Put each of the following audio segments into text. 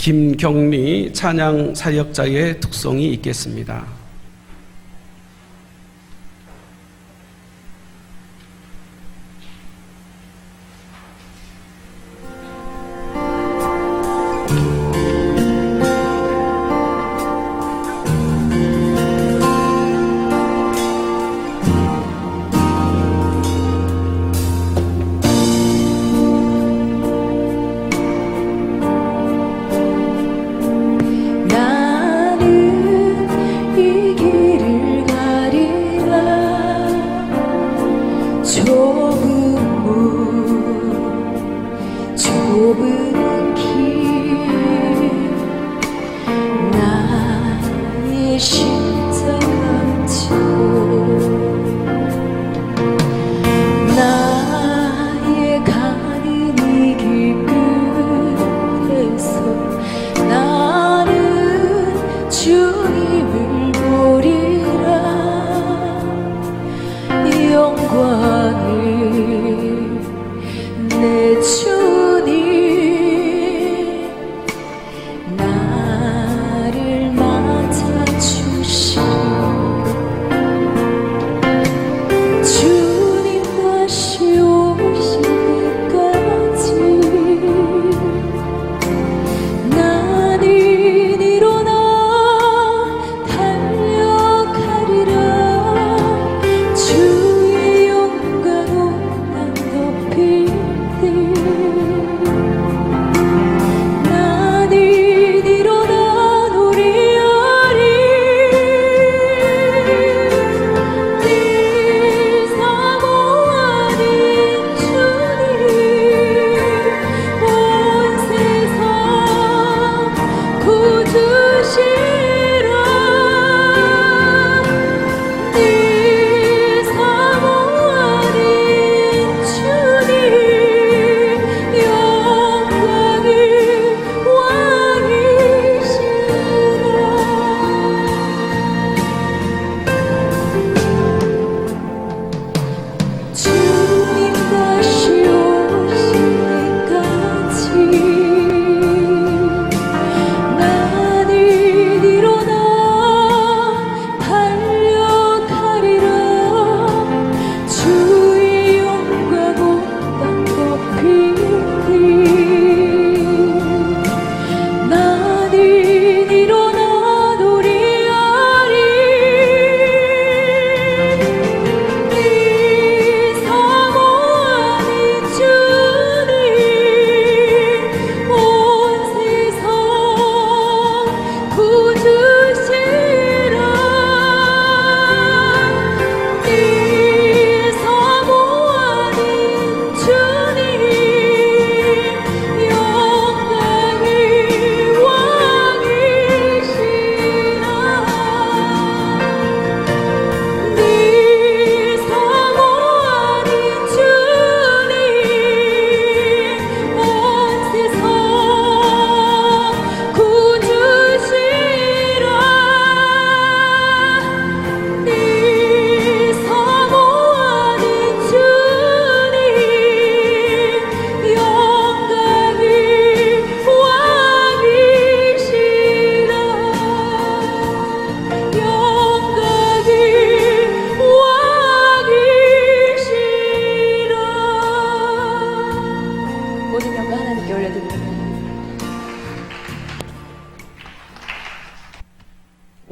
김경리 찬양 사역자의 특성이 있겠습니다.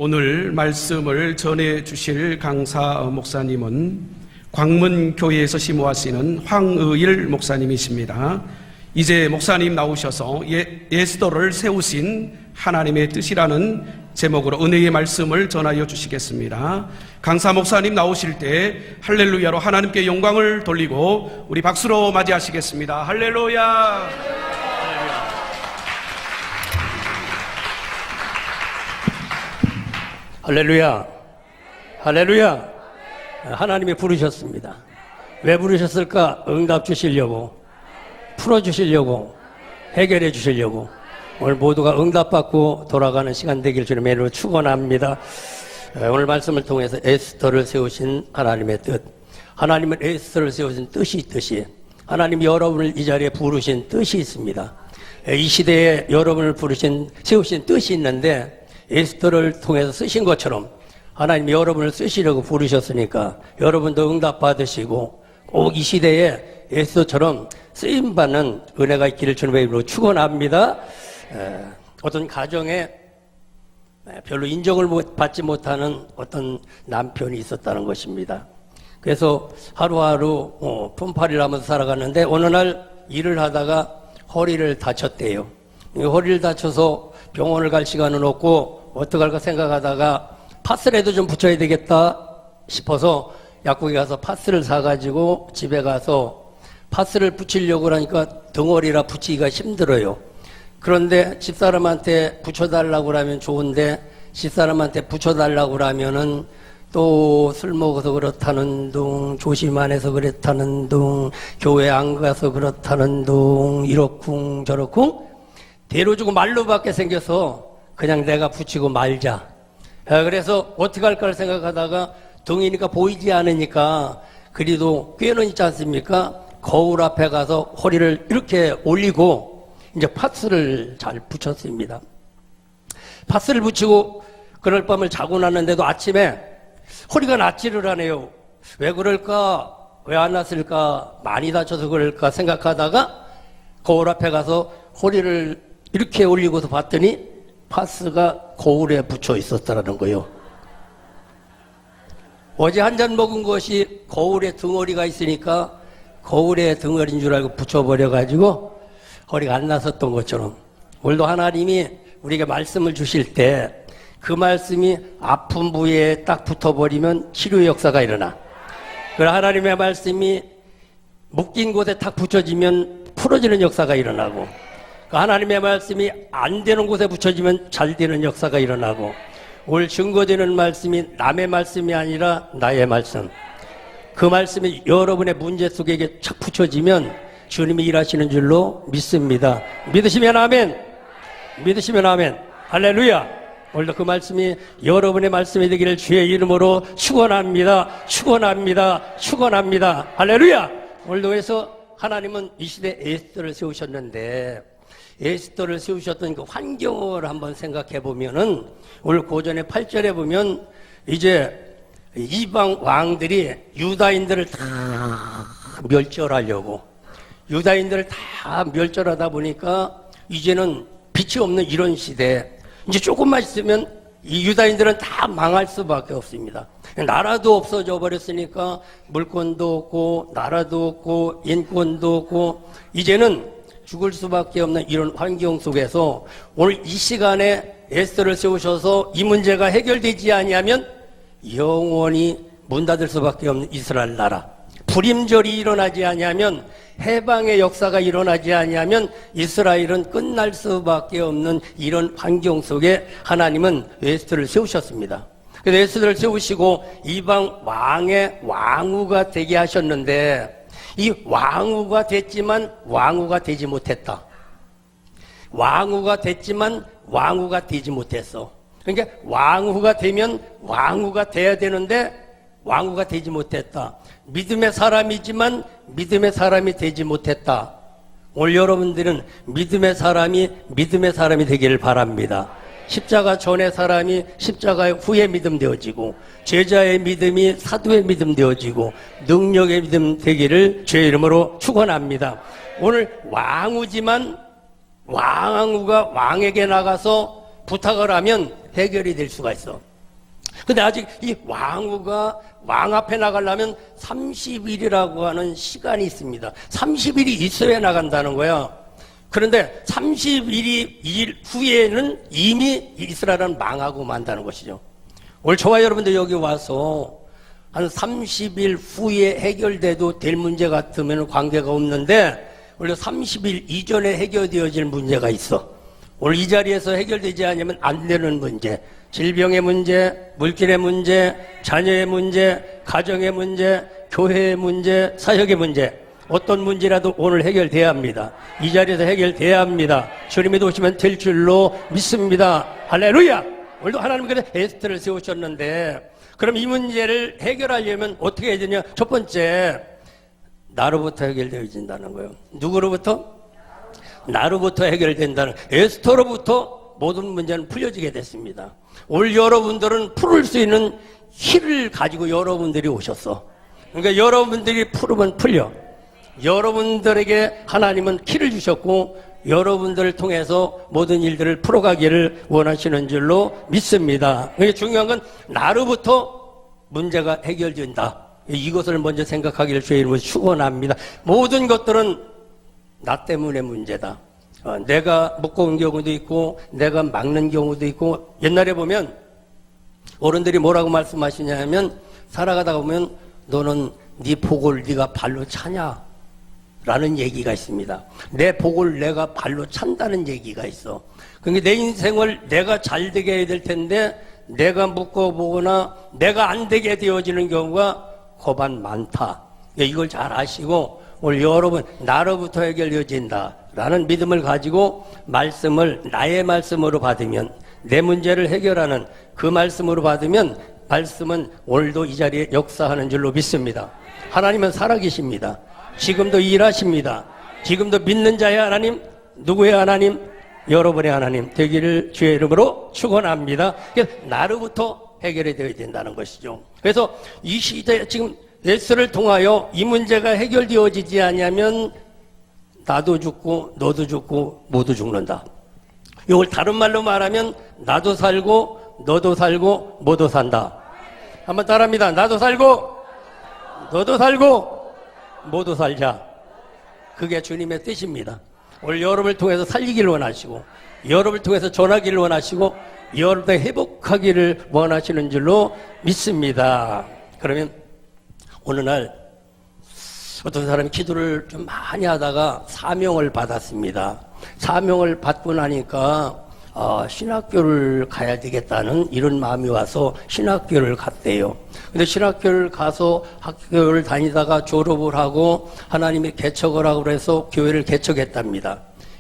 오늘 말씀을 전해 주실 강사 목사님은 광문교회에서 심호하시는 황의일 목사님이십니다. 이제 목사님 나오셔서 에스더를 세우신 하나님의 뜻이라는 제목으로 은혜의 말씀을 전하여 주시겠습니다. 강사 목사님 나오실 때 할렐루야로 하나님께 영광을 돌리고 우리 박수로 맞이하시겠습니다. 할렐루야. 할렐루야. 할렐루야. 하나님이 부르셨습니다. 왜 부르셨을까? 응답 주시려고, 풀어주시려고, 해결해 주시려고. 오늘 모두가 응답받고 돌아가는 시간 되길 주님의 이름으로 축원합니다. 오늘 말씀을 통해서 에스더를 세우신 하나님의 뜻, 하나님은 에스더를 세우신 뜻이 있듯이 하나님이 여러분을 이 자리에 부르신 뜻이 있습니다. 이 시대에 여러분을 세우신 뜻이 있는데 에스더를 통해서 쓰신 것처럼 하나님이 여러분을 쓰시려고 부르셨으니까 여러분도 응답 받으시고 꼭 이 시대에 에스더처럼 쓰임받는 은혜가 있기를 주님의 이름으로 축원합니다. 어떤 가정에 별로 인정을 받지 못하는 어떤 남편이 있었다는 것입니다. 그래서 하루하루 품팔이를 하면서 살아갔는데 어느 날 일을 하다가 허리를 다쳤대요. 허리를 다쳐서 병원을 갈 시간은 없고 어떡할까 생각하다가 파스라도 좀 붙여야 되겠다 싶어서 약국에 가서 파스를 사가지고 집에 가서 파스를 붙이려고 하니까 덩어리라 붙이기가 힘들어요. 그런데 집사람한테 붙여달라고 하면 좋은데 집사람한테 붙여달라고 하면은 또 술 먹어서 그렇다는 둥, 조심 안 해서 그렇다는 둥, 교회 안 가서 그렇다는 둥, 이렇쿵 저렇쿵 대로주고 말로밖에 생겨서 그냥 내가 붙이고 말자. 그래서 어떻게 할까를 생각하다가 둥이니까 보이지 않으니까 그래도 꾀는 있지 않습니까? 거울 앞에 가서 허리를 이렇게 올리고 이제 파스를 잘 붙였습니다. 파스를 붙이고 그날 밤을 자고 났는데도 아침에 허리가 낫지를 않아요. 왜 그럴까? 왜 안 났을까? 많이 다쳐서 그럴까 생각하다가 거울 앞에 가서 허리를 이렇게 올리고서 봤더니 파스가 거울에 붙여 있었다는 거예요. 어제 한 잔 먹은 것이 거울에 덩어리가 있으니까 거울에 덩어리인 줄 알고 붙여버려가지고 허리가 안 났었던 것처럼 오늘도 하나님이 우리에게 말씀을 주실 때 그 말씀이 아픈 부위에 딱 붙어버리면 치료의 역사가 일어나. 그리고 하나님의 말씀이 묶인 곳에 딱 붙여지면 풀어지는 역사가 일어나고 하나님의 말씀이 안 되는 곳에 붙여지면 잘 되는 역사가 일어나고 오늘 증거되는 말씀이 남의 말씀이 아니라 나의 말씀. 그 말씀이 여러분의 문제 속에 착 붙여지면 주님이 일하시는 줄로 믿습니다. 믿으시면 아멘. 믿으시면 아멘. 할렐루야. 오늘도 그 말씀이 여러분의 말씀이 되기를 주의 이름으로 축원합니다. 축원합니다. 축원합니다. 할렐루야. 오늘도 그래서 하나님은 이 시대에 에스더를 세우셨는데 에스더를 세우셨던 그 환경을 한번 생각해 보면은 오늘 고전의 8절에 보면 이제 이방 왕들이 유다인들을 다 멸절하려고 유다인들을 다 멸절하다 보니까 이제는 빛이 없는 이런 시대 이제 조금만 있으면 이 유다인들은 다 망할 수밖에 없습니다. 나라도 없어져 버렸으니까 물권도 없고 나라도 없고 인권도 없고 이제는 죽을 수밖에 없는 이런 환경 속에서 오늘 이 시간에 에스더를 세우셔서 이 문제가 해결되지 아니하면 영원히 문 닫을 수밖에 없는 이스라엘 나라 불임절이 일어나지 아니하면 해방의 역사가 일어나지 아니하면 이스라엘은 끝날 수밖에 없는 이런 환경 속에 하나님은 에스더를 세우셨습니다. 그래서 에스더를 세우시고 이방 왕의 왕후가 되게 하셨는데 이 왕후가 됐지만 왕후가 되지 못했다. 왕후가 됐지만 왕후가 되지 못했어. 그러니까 왕후가 되면 왕후가 돼야 되는데 왕후가 되지 못했다. 믿음의 사람이지만 믿음의 사람이 되지 못했다. 오늘 여러분들은 믿음의 사람이 되기를 바랍니다. 십자가 전의 사람이 십자가 후의 믿음 되어지고 제자의 믿음이 사도의 믿음 되어지고 능력의 믿음 되기를 주의 이름으로 축원합니다. 오늘 왕후지만 왕후가 왕에게 나가서 부탁을 하면 해결이 될 수가 있어. 근데 아직 이 왕후가 왕 앞에 나가려면 30일이라고 하는 시간이 있습니다. 30일이 있어야 나간다는 거야. 그런데 31일 후에는 이미 이스라엘은 망하고 만다는 것이죠. 오늘 저와 여러분들 여기 와서 한 30일 후에 해결돼도 될 문제 같으면 관계가 없는데 원래 30일 이전에 해결되어질 문제가 있어. 오늘 이 자리에서 해결되지 않으면 안 되는 문제, 질병의 문제, 물질의 문제, 자녀의 문제, 가정의 문제, 교회의 문제, 사역의 문제, 어떤 문제라도 오늘 해결돼야 합니다. 이 자리에서 해결돼야 합니다. 주님이 도우시면 될 줄로 믿습니다. 할렐루야! 오늘도 하나님께서 에스더를 세우셨는데 그럼 이 문제를 해결하려면 어떻게 해야 되냐? 첫 번째, 나로부터 해결되어진다는 거예요. 누구로부터? 나로부터 해결된다는 에스더로부터 모든 문제는 풀려지게 됐습니다. 오늘 여러분들은 풀을 수 있는 키를 가지고 여러분들이 오셨어. 그러니까 여러분들이 풀으면 풀려. 여러분들에게 하나님은 키를 주셨고 여러분들을 통해서 모든 일들을 풀어가기를 원하시는 줄로 믿습니다. 그러니까 중요한 건 나로부터 문제가 해결된다. 이것을 먼저 생각하기를 주의 이름으로 축원합니다. 모든 것들은 나 때문에 문제다. 내가 묶어온 경우도 있고 내가 막는 경우도 있고 옛날에 보면 어른들이 뭐라고 말씀하시냐면 살아가다가 보면 너는 네 복을 네가 발로 차냐? 라는 얘기가 있습니다. 내 복을 내가 발로 찬다는 얘기가 있어. 그러니까 내 인생을 내가 잘 되게 해야 될 텐데 내가 묶어보거나 내가 안 되게 되어지는 경우가 거반 많다. 이걸 잘 아시고 오늘 여러분 나로부터 해결되어진다 라는 믿음을 가지고 말씀을 나의 말씀으로 받으면 내 문제를 해결하는 그 말씀으로 받으면 말씀은 오늘도 이 자리에 역사하는 줄로 믿습니다. 하나님은 살아계십니다. 지금도 일하십니다. 지금도 믿는 자의 하나님, 누구의 하나님? 여러분의 하나님 되기를 주의 이름으로 축원합니다. 그래서 나로부터 해결이 되어야 된다는 것이죠. 그래서 이 시대에 지금 에스더를 통하여 이 문제가 해결되어지지 않으면 나도 죽고 너도 죽고 모두 죽는다. 이걸 다른 말로 말하면 나도 살고 너도 살고 모두 산다. 한번 따라합니다. 나도 살고 너도 살고 모두 살자. 그게 주님의 뜻입니다. 오늘 여러분을 통해서 살리기를 원하시고 여러분을 통해서 전하기를 원하시고 여러분을 회복하기를 원하시는 줄로 믿습니다. 그러면 어느 날 어떤 사람이 기도를 좀 많이 하다가 사명을 받았습니다. 사명을 받고 나니까 신학교를 가야 되겠다는 이런 마음이 와서 신학교를 갔대요. 근데 신학교를 가서 학교를 다니다가 졸업을 하고 하나님이 개척을 하고 그래서 교회를 개척했답니다.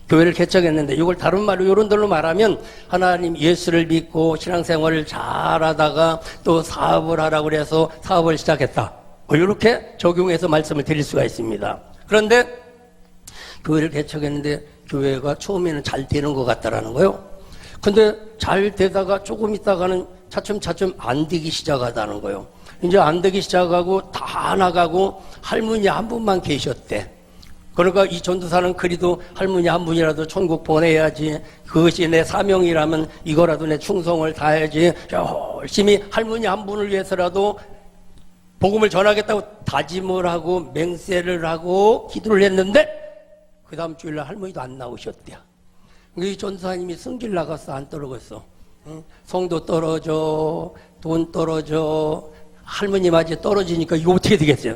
교회를 개척했는데 이걸 다른 말로 이런 들로 말하면 하나님 예수를 믿고 신앙생활을 잘하다가 또 사업을 하라고 그래서 사업을 시작했다. 이렇게 적용해서 말씀을 드릴 수가 있습니다. 그런데 교회를 개척했는데 교회가 처음에는 잘 되는 것 같다라는 거예요. 근데 잘 되다가 조금 있다가는 차츰차츰 안 되기 시작하다는 거예요. 이제 안 되기 시작하고 다 나가고 할머니 한 분만 계셨대. 그러니까 이 전도사는 그래도 할머니 한 분이라도 천국 보내야지. 그것이 내 사명이라면 이거라도 내 충성을 다해야지. 열심히 할머니 한 분을 위해서라도 복음을 전하겠다고 다짐을 하고 맹세를 하고 기도를 했는데 그 다음 주일날 할머니도 안 나오셨대요. 이 전도사님이 성질 나갔어? 안 떨어졌어? 성도 떨어져, 돈 떨어져, 할머니 맞이 떨어지니까 이거 어떻게 되겠어요?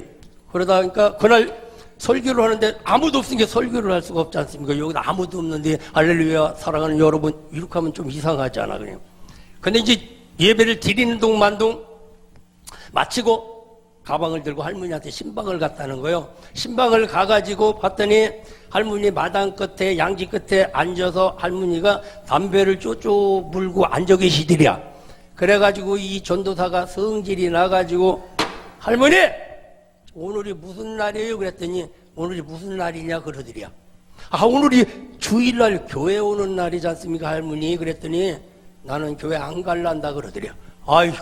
그러다 보니까 그날 설교를 하는데 아무도 없으니까 설교를 할 수가 없지 않습니까? 여기 아무도 없는데 할렐루야 사랑하는 여러분 이렇게 하면 좀 이상하잖아 그냥. 근데 이제 예배를 드리는 동만동 마치고 가방을 들고 할머니한테 신방을 갔다는 거예요. 신방을 가가지고 봤더니 할머니 마당 끝에 양지 끝에 앉아서 할머니가 담배를 쪼쪼 물고 앉아 계시더랴. 그래가지고 이 전도사가 성질이 나가지고 할머니 오늘이 무슨 날이에요? 그랬더니 오늘이 무슨 날이냐 그러더랴. 아 오늘이 주일날 교회 오는 날이지 않습니까 할머니? 그랬더니 나는 교회 안 갈란다 그러더랴. 아이고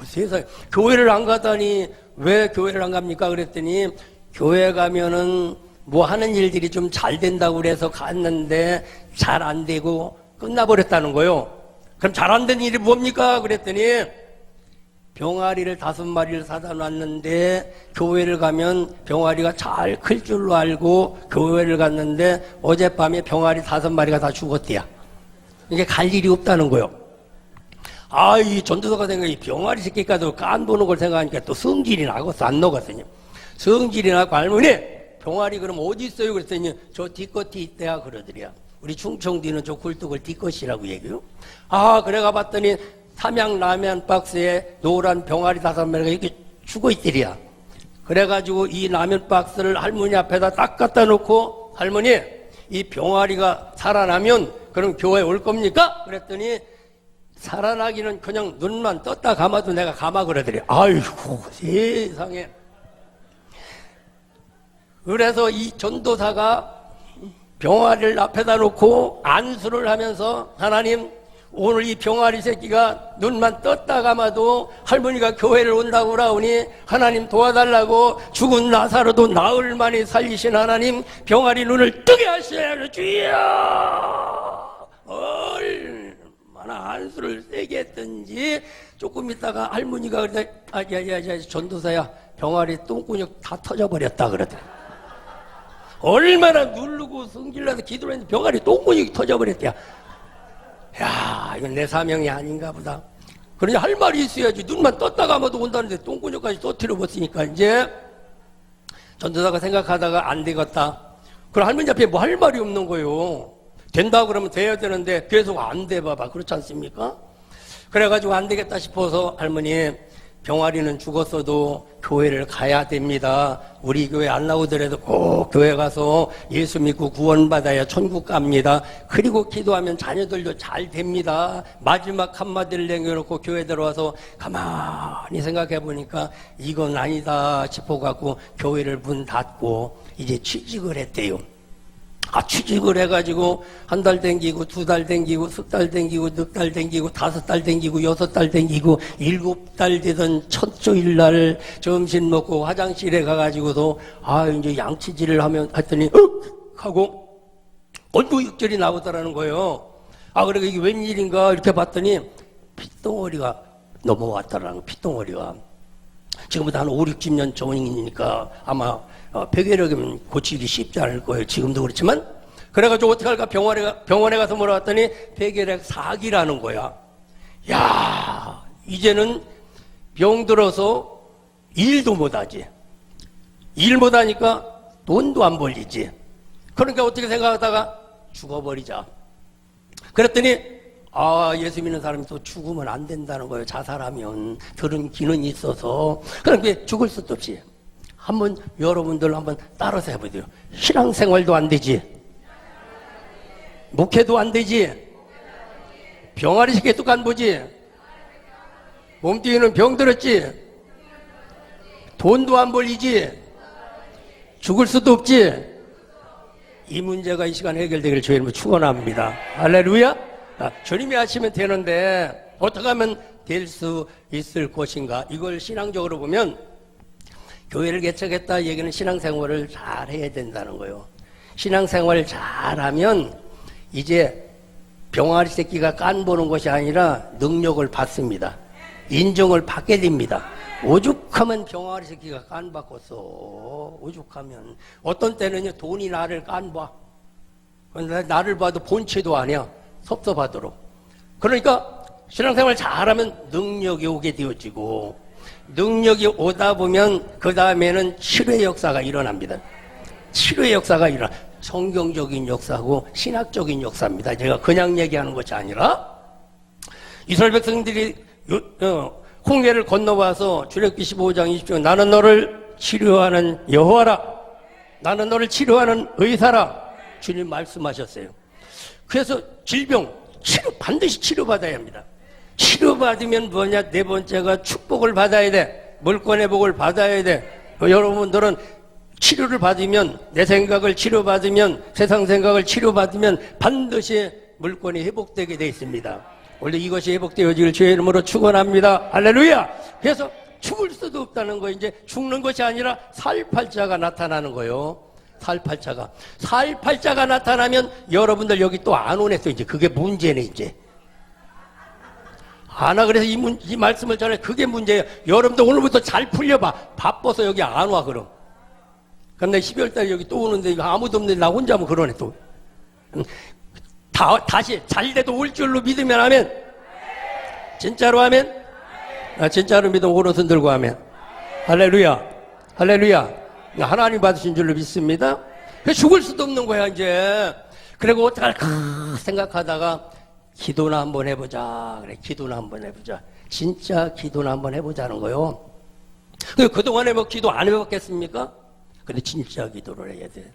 세상에 교회를 안 가다니 왜 교회를 안 갑니까? 그랬더니 교회 가면은 뭐 하는 일들이 좀 잘 된다고 그래서 갔는데 잘 안 되고 끝나버렸다는 거예요. 그럼 잘 안 된 일이 뭡니까? 그랬더니 병아리를 5마리를 사다 놨는데 교회를 가면 병아리가 잘 클 줄로 알고 교회를 갔는데 어젯밤에 병아리 5마리가 다 죽었대요. 이게 갈 일이 없다는 거예요. 아, 이 전도사가 생각이 병아리 새끼까지 깐 보는 걸 생각하니까 또 성질이 나고서 안 녹았어요. 성질이 나고 할머니 병아리 그럼 어디 있어요? 그랬더니 저 뒤끝이 있대야 그러더래요. 우리 충청도는 저 굴뚝을 뒤끝이라고 얘기해요. 아, 그래가 봤더니 삼양 라면 박스에 노란 병아리 5마리가 이렇게 죽어 있더래요. 그래가지고 이 라면 박스를 할머니 앞에다 딱 갖다 놓고 할머니 이 병아리가 살아나면 그럼 교회 올 겁니까? 그랬더니 살아나기는 그냥 눈만 떴다 감아도 내가 감아 그러더래요. 아이고 세상에. 그래서 이 전도사가 병아리를 앞에다 놓고 안수를 하면서 하나님 오늘 이 병아리 새끼가 눈만 떴다 감아도 할머니가 교회를 온다고 그러오니 하나님 도와달라고 죽은 나사로도 나흘 만에 살리신 하나님 병아리 눈을 뜨게 하셔야 주여. 얼마나 안수를 세게 했든지 조금 있다가 할머니가 그러다 야야야 전도사야 병아리 똥구녕 다 터져버렸다 그러더라. 얼마나 누르고 성질나서 기도를 했는데 병아리 똥구녕이 터져버렸대야. 야, 이건 내 사명이 아닌가 보다. 그러니 할 말이 있어야지. 눈만 떴다 감아도 온다는데 똥구녕까지 터뜨려 버리니까 이제 전도사가 생각하다가 안 되겠다. 그럼 할머니 앞에 뭐 할 말이 없는 거예요. 된다 그러면 돼야 되는데 계속 안 돼 봐봐. 그렇지 않습니까? 그래가지고 안 되겠다 싶어서 할머니 병아리는 죽었어도 교회를 가야 됩니다. 우리 교회 안 나오더라도 꼭 교회 가서 예수 믿고 구원받아야 천국 갑니다. 그리고 기도하면 자녀들도 잘 됩니다. 마지막 한마디를 남겨놓고 교회 들어와서 가만히 생각해 보니까 이건 아니다 싶어갖고 교회를 문 닫고 이제 취직을 했대요. 취직을 해가지고 한 달 댕기고 두 달 댕기고 석 달 댕기고 넉 달 댕기고 다섯 달 댕기고 여섯 달 댕기고 일곱 달 되던 첫 주일날 점심 먹고 화장실에 가가지고서 이제 양치질을 하면 했더니 하고 건조육절이 나오더라는 거예요. 그래 이게 웬일인가 이렇게 봤더니 핏덩어리가 넘어왔더라는 핏덩어리가. 지금부터 한 5, 60년 전이니까 아마 폐결핵이면 고치기 쉽지 않을 거예요. 지금도 그렇지만. 그래가지고 어떻게 할까 병원에 가서 물어봤더니 폐결핵 4기라는 거야. 야, 이제는 병들어서 일도 못하지. 일 못하니까 돈도 안 벌리지. 그러니까 어떻게 생각하다가 죽어버리자. 그랬더니 예수 믿는 사람이 또 죽으면 안 된다는 거예요. 자살하면 들은 기는 있어서. 그러니까 죽을 수도 없이 한번 여러분들 한번 따라서 해보세요. 신앙생활도 안 되지, 목회도 안 되지, 병아리 새끼도 안 보지, 몸뚱이는 병들었지, 돈도 안 벌리지, 죽을 수도 없지. 이 문제가 이 시간 해결되기를 주님을 축원합니다. 할렐루야. 주님이 하시면 되는데 어떻게 하면 될 수 있을 것인가? 이걸 신앙적으로 보면 교회를 개척했다 얘기는 신앙생활을 잘 해야 된다는 거예요. 신앙생활을 잘하면 이제 병아리 새끼가 깐 보는 것이 아니라 능력을 받습니다. 인정을 받게 됩니다. 오죽하면 병아리 새끼가 깐 받겠어. 오죽하면. 어떤 때는요 돈이 나를 깐 봐. 나를 봐도 본체도 아니야. 섭섭하도록. 그러니까 신앙생활 잘하면 능력이 오게 되어지고, 능력이 오다 보면 그 다음에는 치료의 역사가 일어납니다. 치료의 역사가 일어나. 성경적인 역사고 신학적인 역사입니다. 제가 그냥 얘기하는 것이 아니라 이스라엘 백성들이 홍해를 건너와서 출애굽기 15장 20절 나는 너를 치료하는 여호와라, 나는 너를 치료하는 의사라 주님 말씀하셨어요. 그래서 질병 반드시 치료받아야 합니다. 치료받으면 뭐냐? 네 번째가 축복을 받아야 돼. 물권의 복을 받아야 돼. 여러분들은 치료를 받으면, 내 생각을 치료받으면, 세상 생각을 치료받으면 반드시 물권이 회복되게 돼 있습니다. 원래 이것이 회복되어지길 주의 이름으로 축원합니다. 할렐루야. 그래서 죽을 수도 없다는 거. 이제 죽는 것이 아니라 사흘팔자가 나타나는 거예요. 사흘팔자가 나타나면 여러분들 여기 또 안 오냈어. 이제 그게 문제네. 이제 안 와. 그래서 이 말씀을 전해. 그게 문제예요. 여러분들 오늘부터 잘 풀려봐. 바빠서 여기 안 와. 그럼 근데 12월달에 여기 또 오는데 이거 아무도 없는데 나 혼자 하면 그러네. 또 다시 잘 돼도 올 줄로 믿으면 하면, 진짜로 하면, 진짜로 믿으면 오른손 들고 하면, 할렐루야. 할렐루야. 하나님 받으신 줄로 믿습니다. 죽을 수도 없는 거야 이제. 그리고 어떡할까 생각하다가 기도나 한번 해보자. 그래, 기도나 한번 해보자. 진짜 기도나 한번 해보자는 거요. 그동안에 뭐 기도 안 해봤겠습니까? 근데 진짜 기도를 해야 돼.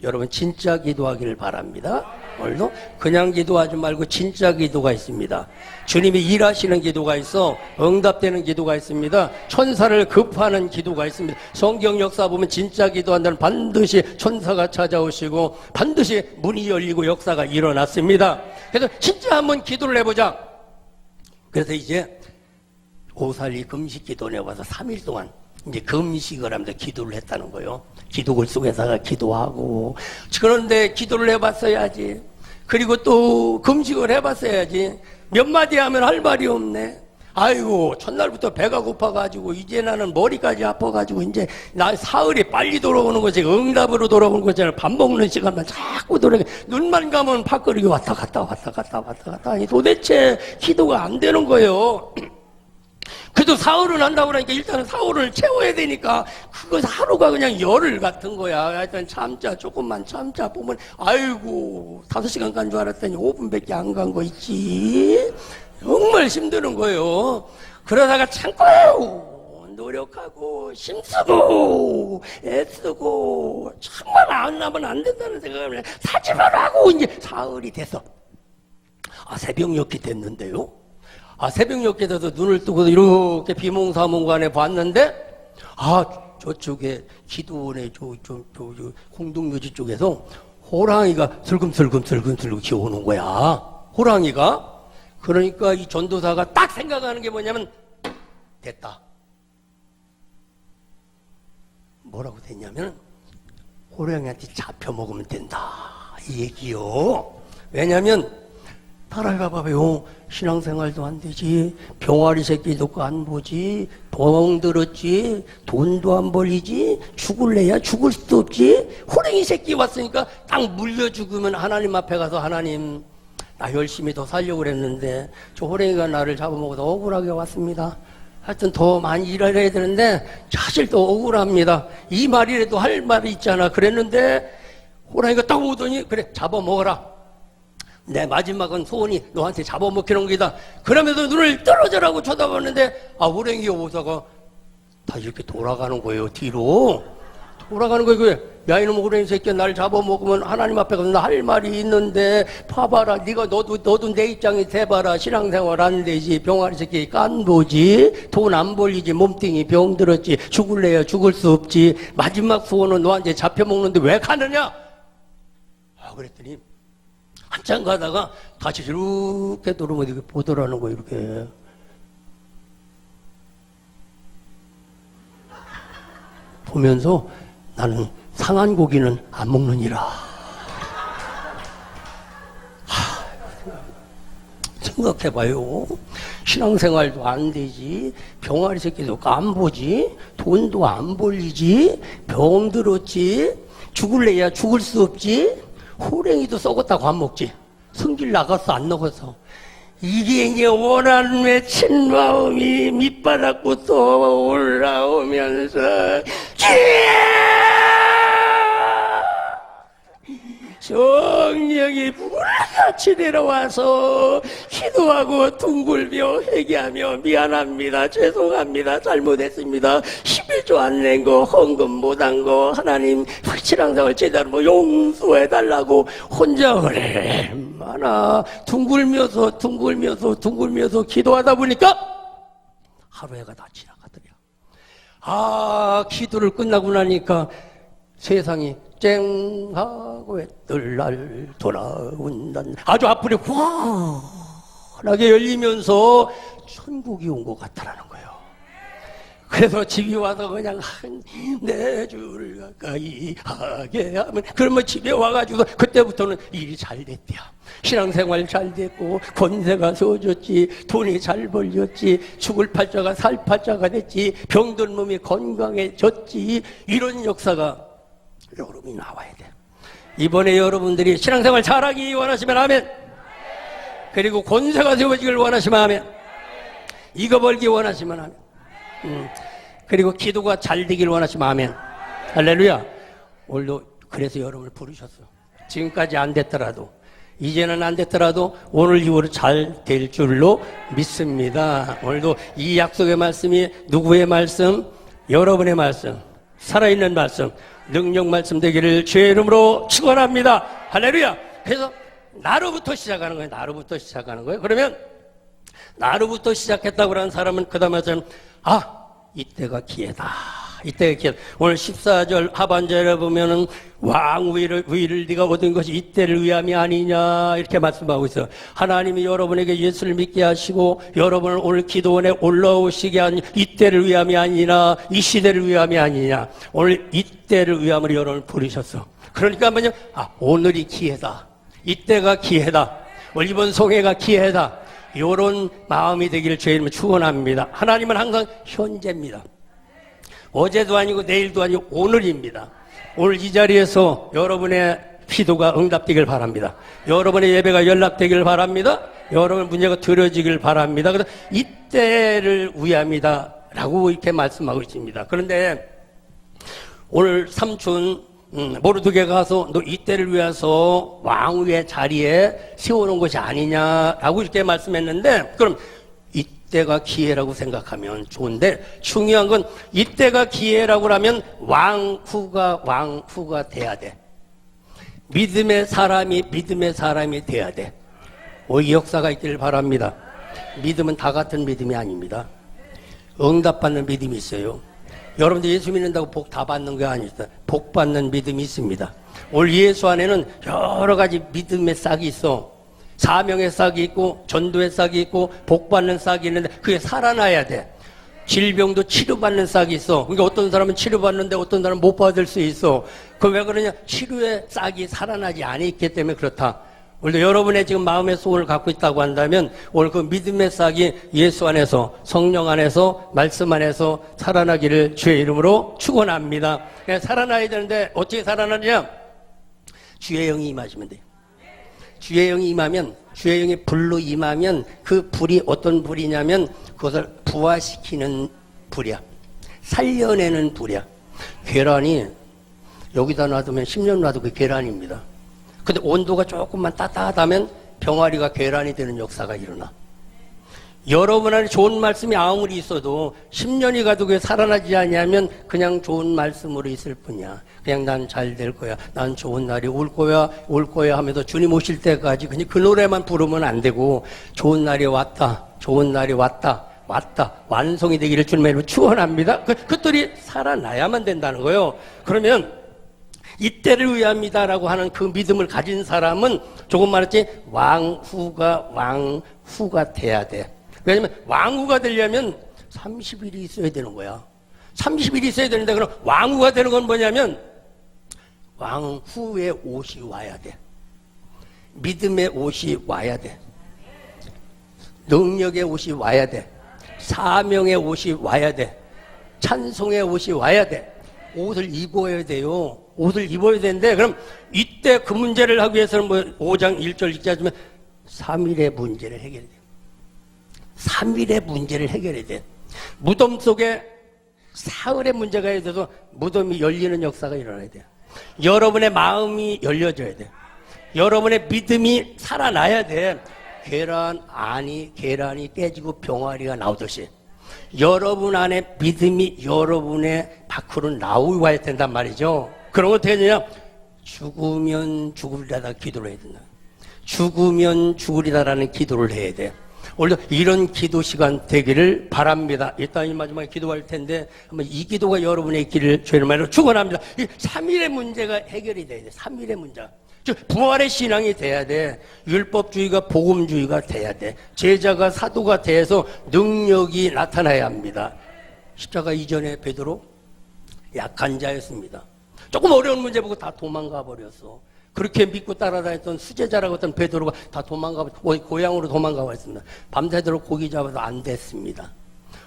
여러분 진짜 기도하기를 바랍니다. 오늘도 그냥 기도하지 말고 진짜 기도가 있습니다. 주님이 일하시는 기도가 있어 응답되는 기도가 있습니다. 천사를 급하는 기도가 있습니다. 성경 역사 보면 진짜 기도한다는 반드시 천사가 찾아오시고 반드시 문이 열리고 역사가 일어났습니다. 그래서 진짜 한번 기도를 해보자. 그래서 이제 오살리 금식 기도 내와서 3일 동안 이제 금식을 하면서 기도를 했다는 거예요. 기도글 속에다가 기도하고. 그런데 기도를 해봤어야지. 그리고 또 금식을 해봤어야지. 몇 마디 하면 할 말이 없네. 아이고, 첫날부터 배가 고파가지고, 이제 나는 머리까지 아파가지고, 이제 나 사흘이 빨리 돌아오는 거지. 응답으로 돌아오는 거잖아. 밥 먹는 시간만 자꾸 돌아가. 눈만 감으면 밥그릇이 왔다 갔다. 아니, 도대체 기도가 안 되는 거예요. 그래도 사흘은 한다고 그러니까 일단은 사흘을 채워야 되니까 그거 하루가 그냥 열흘 같은 거야. 하여튼 참자, 조금만 참자 보면 아이고 5시간 간 줄 알았더니 5분밖에 안 간 거 있지. 정말 힘드는 거예요. 그러다가 참고 노력하고 힘쓰고 애쓰고 정말 안 나면 안 된다는 생각을 사지만 하고 이제 사흘이 돼서 새벽녘이 됐는데요. 새벽녘에 돼서 눈을 뜨고 이렇게 비몽사몽간에 봤는데, 저쪽에 기도원의 홍동묘지 쪽에서 호랑이가 슬금슬금 기어오는 거야. 호랑이가. 그러니까 이 전도사가 딱 생각하는 게 뭐냐면, 됐다. 뭐라고 됐냐면, 호랑이한테 잡혀먹으면 된다. 이 얘기요. 왜냐면, 따라가 봐봐요. 신앙생활도 안 되지, 병아리 새끼도 안 보지, 병 들었지, 돈도 안 벌리지, 죽을래야 죽을 수도 없지. 호랭이 새끼 왔으니까 딱 물려 죽으면 하나님 앞에 가서 하나님, 나 열심히 더 살려고 그랬는데 저 호랭이가 나를 잡아먹어서 억울하게 왔습니다. 하여튼 더 많이 일을 해야 되는데 사실 또 억울합니다. 이 말이라도 할 말이 있잖아. 그랬는데 호랑이가 딱 오더니 그래 잡아먹어라. 내 마지막은 소원이 너한테 잡아먹히는 거다. 그러면서 눈을 떨어져라고 쳐다봤는데 호랭이가 오다가 다 이렇게 돌아가는 거예요. 뒤로 돌아가는 거예요. 야 이놈 호랭이 새끼야, 날 잡아먹으면 하나님 앞에 가서 나 할 말이 있는데 봐봐라. 네가 너도 내 입장에 대봐라. 신앙생활 안 되지, 병아리 새끼 깐보지, 돈 안 벌리지, 몸뚱이 병 들었지, 죽을래야 죽을 수 없지, 마지막 소원은 너한테 잡혀먹는데 왜 가느냐. 그랬더니 한참 가다가 다시 이렇게 돌아오면 이렇게 보더라는 거예요. 이렇게 보면서 나는 상한 고기는 안 먹느니라. 생각해봐요. 신앙생활도 안 되지, 병아리 새끼도 안 보지, 돈도 안 벌리지, 병 들었지, 죽을래야 죽을 수 없지, 호랭이도 썩었다고 안 먹지. 성질 나갔어 안 나가서. 이게 이제 원한 맺힌 마음이 밑바닥부터 올라오면서 성령이 불같이 내려와서 기도하고 둥글며 회개하며 미안합니다, 죄송합니다, 잘못했습니다, 11조 안 낸 거, 헌금 못한 거 하나님 신앙생활 제대로 용서해달라고 혼자 얼마나 둥글면서 기도하다 보니까 하루해가 다 지나가더래요. 기도를 끝나고 나니까 세상이 쨍하고 뜰날 돌아온다. 아주 앞으로 환하게 열리면서 천국이 온 것 같다라는 거예요. 그래서 집에 와서 그냥 내 주를 가까이 하게 하면, 그러면 집에 와가지고 그때부터는 일이 잘 됐대요. 신앙생활 잘 됐고, 권세가 세워졌지, 돈이 잘 벌렸지, 죽을 팔자가 살 팔자가 됐지, 병든 몸이 건강해졌지. 이런 역사가 여러분이 나와야 돼. 이번에 여러분들이 신앙생활 잘하기 원하시면 아멘. 그리고 권세가 세워지길 원하시면 아멘. 이거 벌기 원하시면 아멘. 그리고 기도가 잘 되길 원하시면 아멘. 할렐루야. 오늘도 그래서 여러분을 부르셨어. 지금까지 안 됐더라도, 이제는 안 됐더라도 오늘 이후로 잘 될 줄로 믿습니다. 오늘도 이 약속의 말씀이 누구의 말씀? 여러분의 말씀, 살아있는 말씀, 능력 말씀 되기를 주의 이름으로 축원합니다. 할렐루야. 그래서 나로부터 시작하는 거예요. 나로부터 시작하는 거예요. 그러면 나로부터 시작했다고 하는 사람은 그 다음에 이때가 기회다. 이때가 기회다. 오늘 14절 하반절에 보면은 왕위를 네가 얻은 것이 이때를 위함이 아니냐 이렇게 말씀하고 있어요. 하나님이 여러분에게 예수를 믿게 하시고 여러분을 오늘 기도원에 올라오시게 한 이때를 위함이 아니라 이 시대를 위함이 아니냐. 오늘 이때를 위함으로 여러분을 부르셨어. 그러니까 뭐냐? 오늘이 기회다. 이때가 기회다. 오늘 이번 송해가 기회다. 이런 마음이 되기를 주님은 축원합니다. 하나님은 항상 현재입니다. 어제도 아니고 내일도 아니고 오늘입니다. 오늘 이 자리에서 여러분의 기도가 응답되길 바랍니다. 여러분의 예배가 연락되길 바랍니다. 여러분의 문제가 들어지길 바랍니다. 그래서 이때를 위함이다 라고 이렇게 말씀하고 있습니다. 그런데 오늘 삼촌 모르드게가 가서 너 이때를 위해서 왕위의 자리에 세워놓은 것이 아니냐라고 이렇게 말씀했는데, 그럼 이때가 기회라고 생각하면 좋은데, 중요한 건 이때가 기회라고 하면 왕후가 돼야 돼. 믿음의 사람이 돼야 돼. 이 역사가 있기를 바랍니다. 믿음은 다 같은 믿음이 아닙니다. 응답받는 믿음이 있어요. 여러분들 예수 믿는다고 복 다 받는 게 아니다. 복 받는 믿음이 있습니다. 오늘 예수 안에는 여러 가지 믿음의 싹이 있어. 사명의 싹이 있고 전도의 싹이 있고 복 받는 싹이 있는데 그게 살아나야 돼. 질병도 치료받는 싹이 있어. 그러니까 어떤 사람은 치료받는데 어떤 사람은 못 받을 수 있어. 그 왜 그러냐? 치료의 싹이 살아나지 않았기 때문에 그렇다. 오늘도 여러분의 지금 마음의 소원을 갖고 있다고 한다면 오늘 그 믿음의 싹이 예수 안에서, 성령 안에서, 말씀 안에서 살아나기를 주의 이름으로 축원합니다. 살아나야 되는데 어떻게 살아나느냐? 주의 영이 임하시면 돼요. 주의 영이 임하면, 주의 영이 불로 임하면 그 불이 어떤 불이냐면 그것을 부화시키는 불이야. 살려내는 불이야. 계란이 여기다 놔두면 10년 놔도 그 계란입니다. 근데 온도가 조금만 따뜻하다면 병아리가 계란이 되는 역사가 일어나. 여러분 안에 좋은 말씀이 아무리 있어도 10년이 가도 그게 살아나지 않냐면 그냥 좋은 말씀으로 있을 뿐이야. 그냥 난 잘 될 거야. 난 좋은 날이 올 거야 하면서 주님 오실 때까지 그냥 그 노래만 부르면 안 되고 좋은 날이 왔다. 좋은 날이 왔다. 완성이 되기를 주님의 축원합니다. 그들이 살아나야만 된다는 거예요. 그러면 이때를 위함이다라고 하는 그 믿음을 가진 사람은 조금 말했지 왕후가 돼야 돼. 왜냐면 왕후가 되려면 30일이 있어야 되는 거야. 30일이 있어야 되는데 그럼 왕후가 되는 건 뭐냐면 왕후의 옷이 와야 돼. 믿음의 옷이 와야 돼. 능력의 옷이 와야 돼. 사명의 옷이 와야 돼. 찬송의 옷이 와야 돼. 옷을 입어야 돼요. 옷을 입어야 되는데 그럼 이때 그 문제를 하기 위해서는 5장 1절 읽지 않으면 3일의 문제를 해결해야 돼요. 3일의 문제를 해결해야 돼. 무덤 속에 사흘의 문제가 있어서 무덤이 열리는 역사가 일어나야 돼요. 여러분의 마음이 열려져야 돼. 여러분의 믿음이 살아나야 돼. 계란이 깨지고 병아리가 나오듯이 여러분 안에 믿음이 여러분의 밖으로 나와야 된단 말이죠. 그럼 어떻게 되냐? 죽으면 죽으리다 기도를 해야 된다. 죽으면 죽으리다라는 기도를 해야 돼. 오늘도 이런 기도 시간 되기를 바랍니다. 일단 이 마지막에 기도할 텐데 한번 이 기도가 여러분의 있기를 주의 말로 축원합니다. 이 3일의 문제가 해결이 돼야 돼. 3일의 문제. 즉 부활의 신앙이 돼야 돼. 율법주의가 복음주의가 돼야 돼. 제자가 사도가 돼서 능력이 나타나야 합니다. 십자가 이전에 베드로 약한 자였습니다. 조금 어려운 문제 보고 다 도망가 버렸어. 그렇게 믿고 따라다녔던 수제자라고 했던 베드로가 다 고향으로 도망가 버렸습니다. 밤새도록 고기 잡아도 안 됐습니다.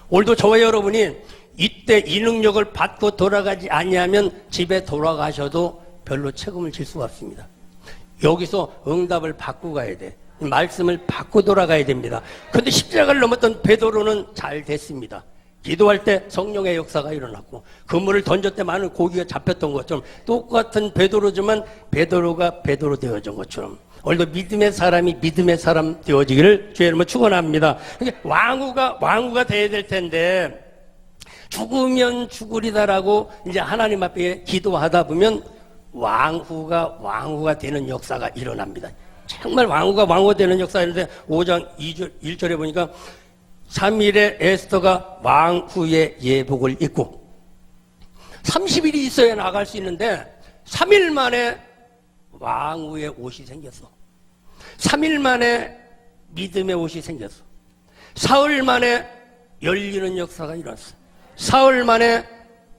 오늘도 저와 여러분이 이때 이 능력을 받고 돌아가지 아니하면 집에 돌아가셔도 별로 책임을 질 수가 없습니다. 여기서 응답을 받고 가야 돼. 말씀을 받고 돌아가야 됩니다. 그런데 십자가를 넘었던 베드로는 잘 됐습니다. 기도할 때 성령의 역사가 일어났고 그물을 던질 때 많은 고기가 잡혔던 것처럼 똑같은 베드로지만 베드로가 베드로 되어진 것처럼 오늘도 믿음의 사람 되어지기를 주의 이름으로 축원합니다. 그러니까 왕후가 돼야 될 텐데 죽으면 죽으리다라고 이제 하나님 앞에 기도하다 보면 왕후가 되는 역사가 일어납니다. 정말 왕후가 왕후 되는 역사인데 5장 2절 1절에 보니까 3일에 에스더가 왕후의 예복을 입고 30일이 있어야 나갈 수 있는데 3일 만에 왕후의 옷이 생겼어. 3일 만에 믿음의 옷이 생겼어. 사흘 만에 열리는 역사가 일어났어. 사흘 만에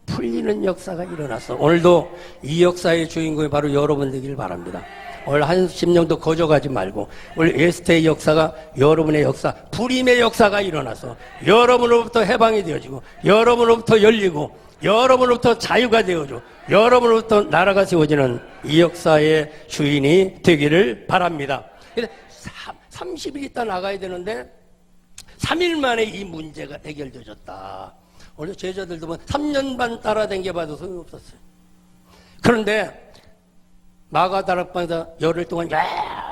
풀리는 역사가 일어났어. 오늘도 이 역사의 주인공이 바로 여러분 되기를 바랍니다. 오늘 한 10년도 거저가지 말고 오늘 에스더의 역사가 여러분의 역사, 불임의 역사가 일어나서 여러분으로부터 해방이 되어지고 여러분으로부터 열리고 여러분으로부터 자유가 되어지고 여러분으로부터 나라가 세워지는 이 역사의 주인이 되기를 바랍니다. 30일 있다 나가야 되는데 3일 만에 이 문제가 해결되어졌다. 오늘 제자들도 보면 3년 반 따라다녀봐도 소용없었어요. 그런데 마가다락방에서 열흘 동안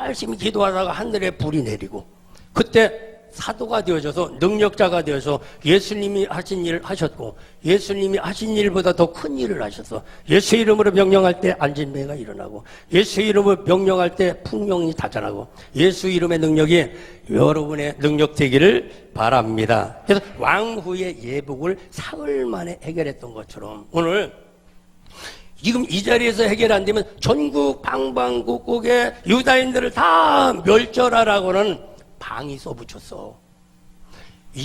열심히 기도하다가 하늘에 불이 내리고 그때 사도가 되어져서 능력자가 되어서 예수님이 하신 일을 하셨고 예수님이 하신 일보다 더 큰 일을 하셔서 예수 이름으로 명령할 때 안진매가 일어나고 예수 이름으로 명령할 때 풍령이 다자라고 예수 이름의 능력이 여러분의 능력 되기를 바랍니다. 그래서 왕후의 예복을 사흘 만에 해결했던 것처럼 오늘 지금 이 자리에서 해결 안 되면 전국 방방곡곡에 유다인들을 다 멸절하라고는 방이 써붙였어.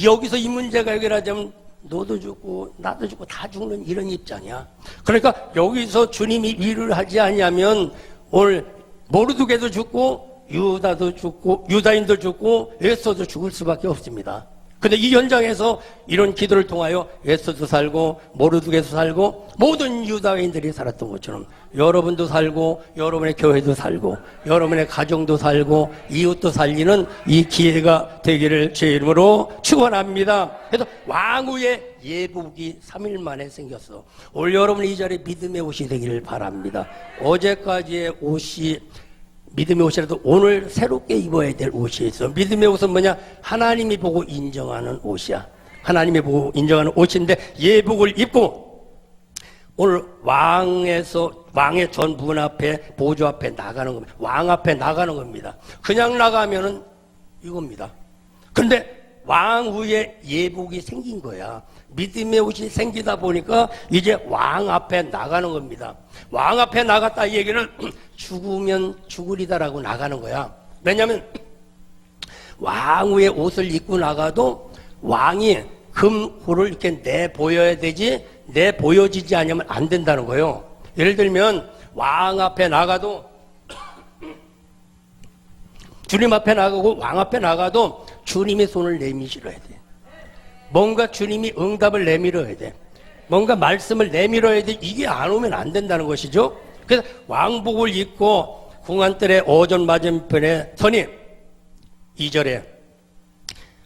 여기서 이 문제가 해결하자면 너도 죽고 나도 죽고 다 죽는 이런 입장이야. 그러니까 여기서 주님이 일을 하지 않냐면 오늘 모르드게도 죽고 유다도 죽고 유다인도 죽고 에스더도 죽을 수밖에 없습니다. 근데 이 현장에서 이런 기도를 통하여 에스더도 살고 모르드게도 살고 모든 유다인들이 살았던 것처럼 여러분도 살고 여러분의 교회도 살고 여러분의 가정도 살고 이웃도 살리는 이 기회가 되기를 제 이름으로 축원합니다. 그래서 왕후의 예복이 3일 만에 생겼어. 오늘 여러분 이 자리에 믿음의 옷이 되기를 바랍니다. 어제까지의 옷이 믿음의 옷이라도 오늘 새롭게 입어야 될 옷이 있어. 믿음의 옷은 뭐냐? 하나님이 보고 인정하는 옷이야. 하나님이 보고 인정하는 옷인데 예복을 입고 오늘 왕의 전 문 앞에 보좌 앞에 나가는 겁니다. 왕 앞에 나가는 겁니다. 그냥 나가면은 이겁니다. 근데 왕후의 예복이 생긴 거야. 믿음의 옷이 생기다 보니까 이제 왕 앞에 나가는 겁니다. 왕 앞에 나갔다 이 얘기는 죽으면 죽으리다라고 나가는 거야. 왜냐하면 왕후의 옷을 입고 나가도 왕이 금호를 이렇게 내보여야 되지 내보여지지 않으면 안 된다는 거예요. 예를 들면 왕 앞에 나가도 주님 앞에 나가고 왕 앞에 나가도 주님의 손을 내미시러야 돼. 뭔가 주님이 응답을 내밀어야 돼. 뭔가 말씀을 내밀어야 돼. 이게 안 오면 안 된다는 것이죠. 그래서 왕복을 입고 궁안뜰의 어전 맞은편에 서니 2절에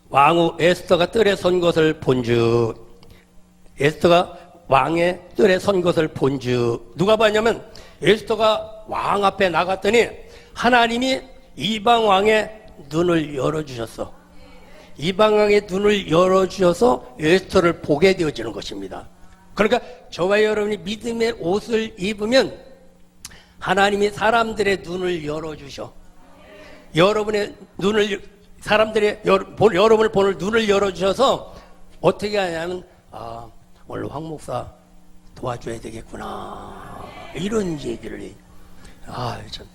왕후 에스더가 뜰에 선 것을 본즉 에스더가 왕의 뜰에 선 것을 본즉 누가 봤냐면 에스더가 왕 앞에 나갔더니 하나님이 이방 왕의 눈을 열어주셨어. 이방 왕의 눈을 열어주셔서 에스더를 보게 되어지는 것입니다. 그러니까 저와 여러분이 믿음의 옷을 입으면 하나님이 사람들의 눈을 열어주셔. 여러분의 눈을 사람들의 여러분을 보는 눈을 열어주셔서 어떻게 하냐면 오늘 황 목사 도와줘야 되겠구나 이런 얘기를 참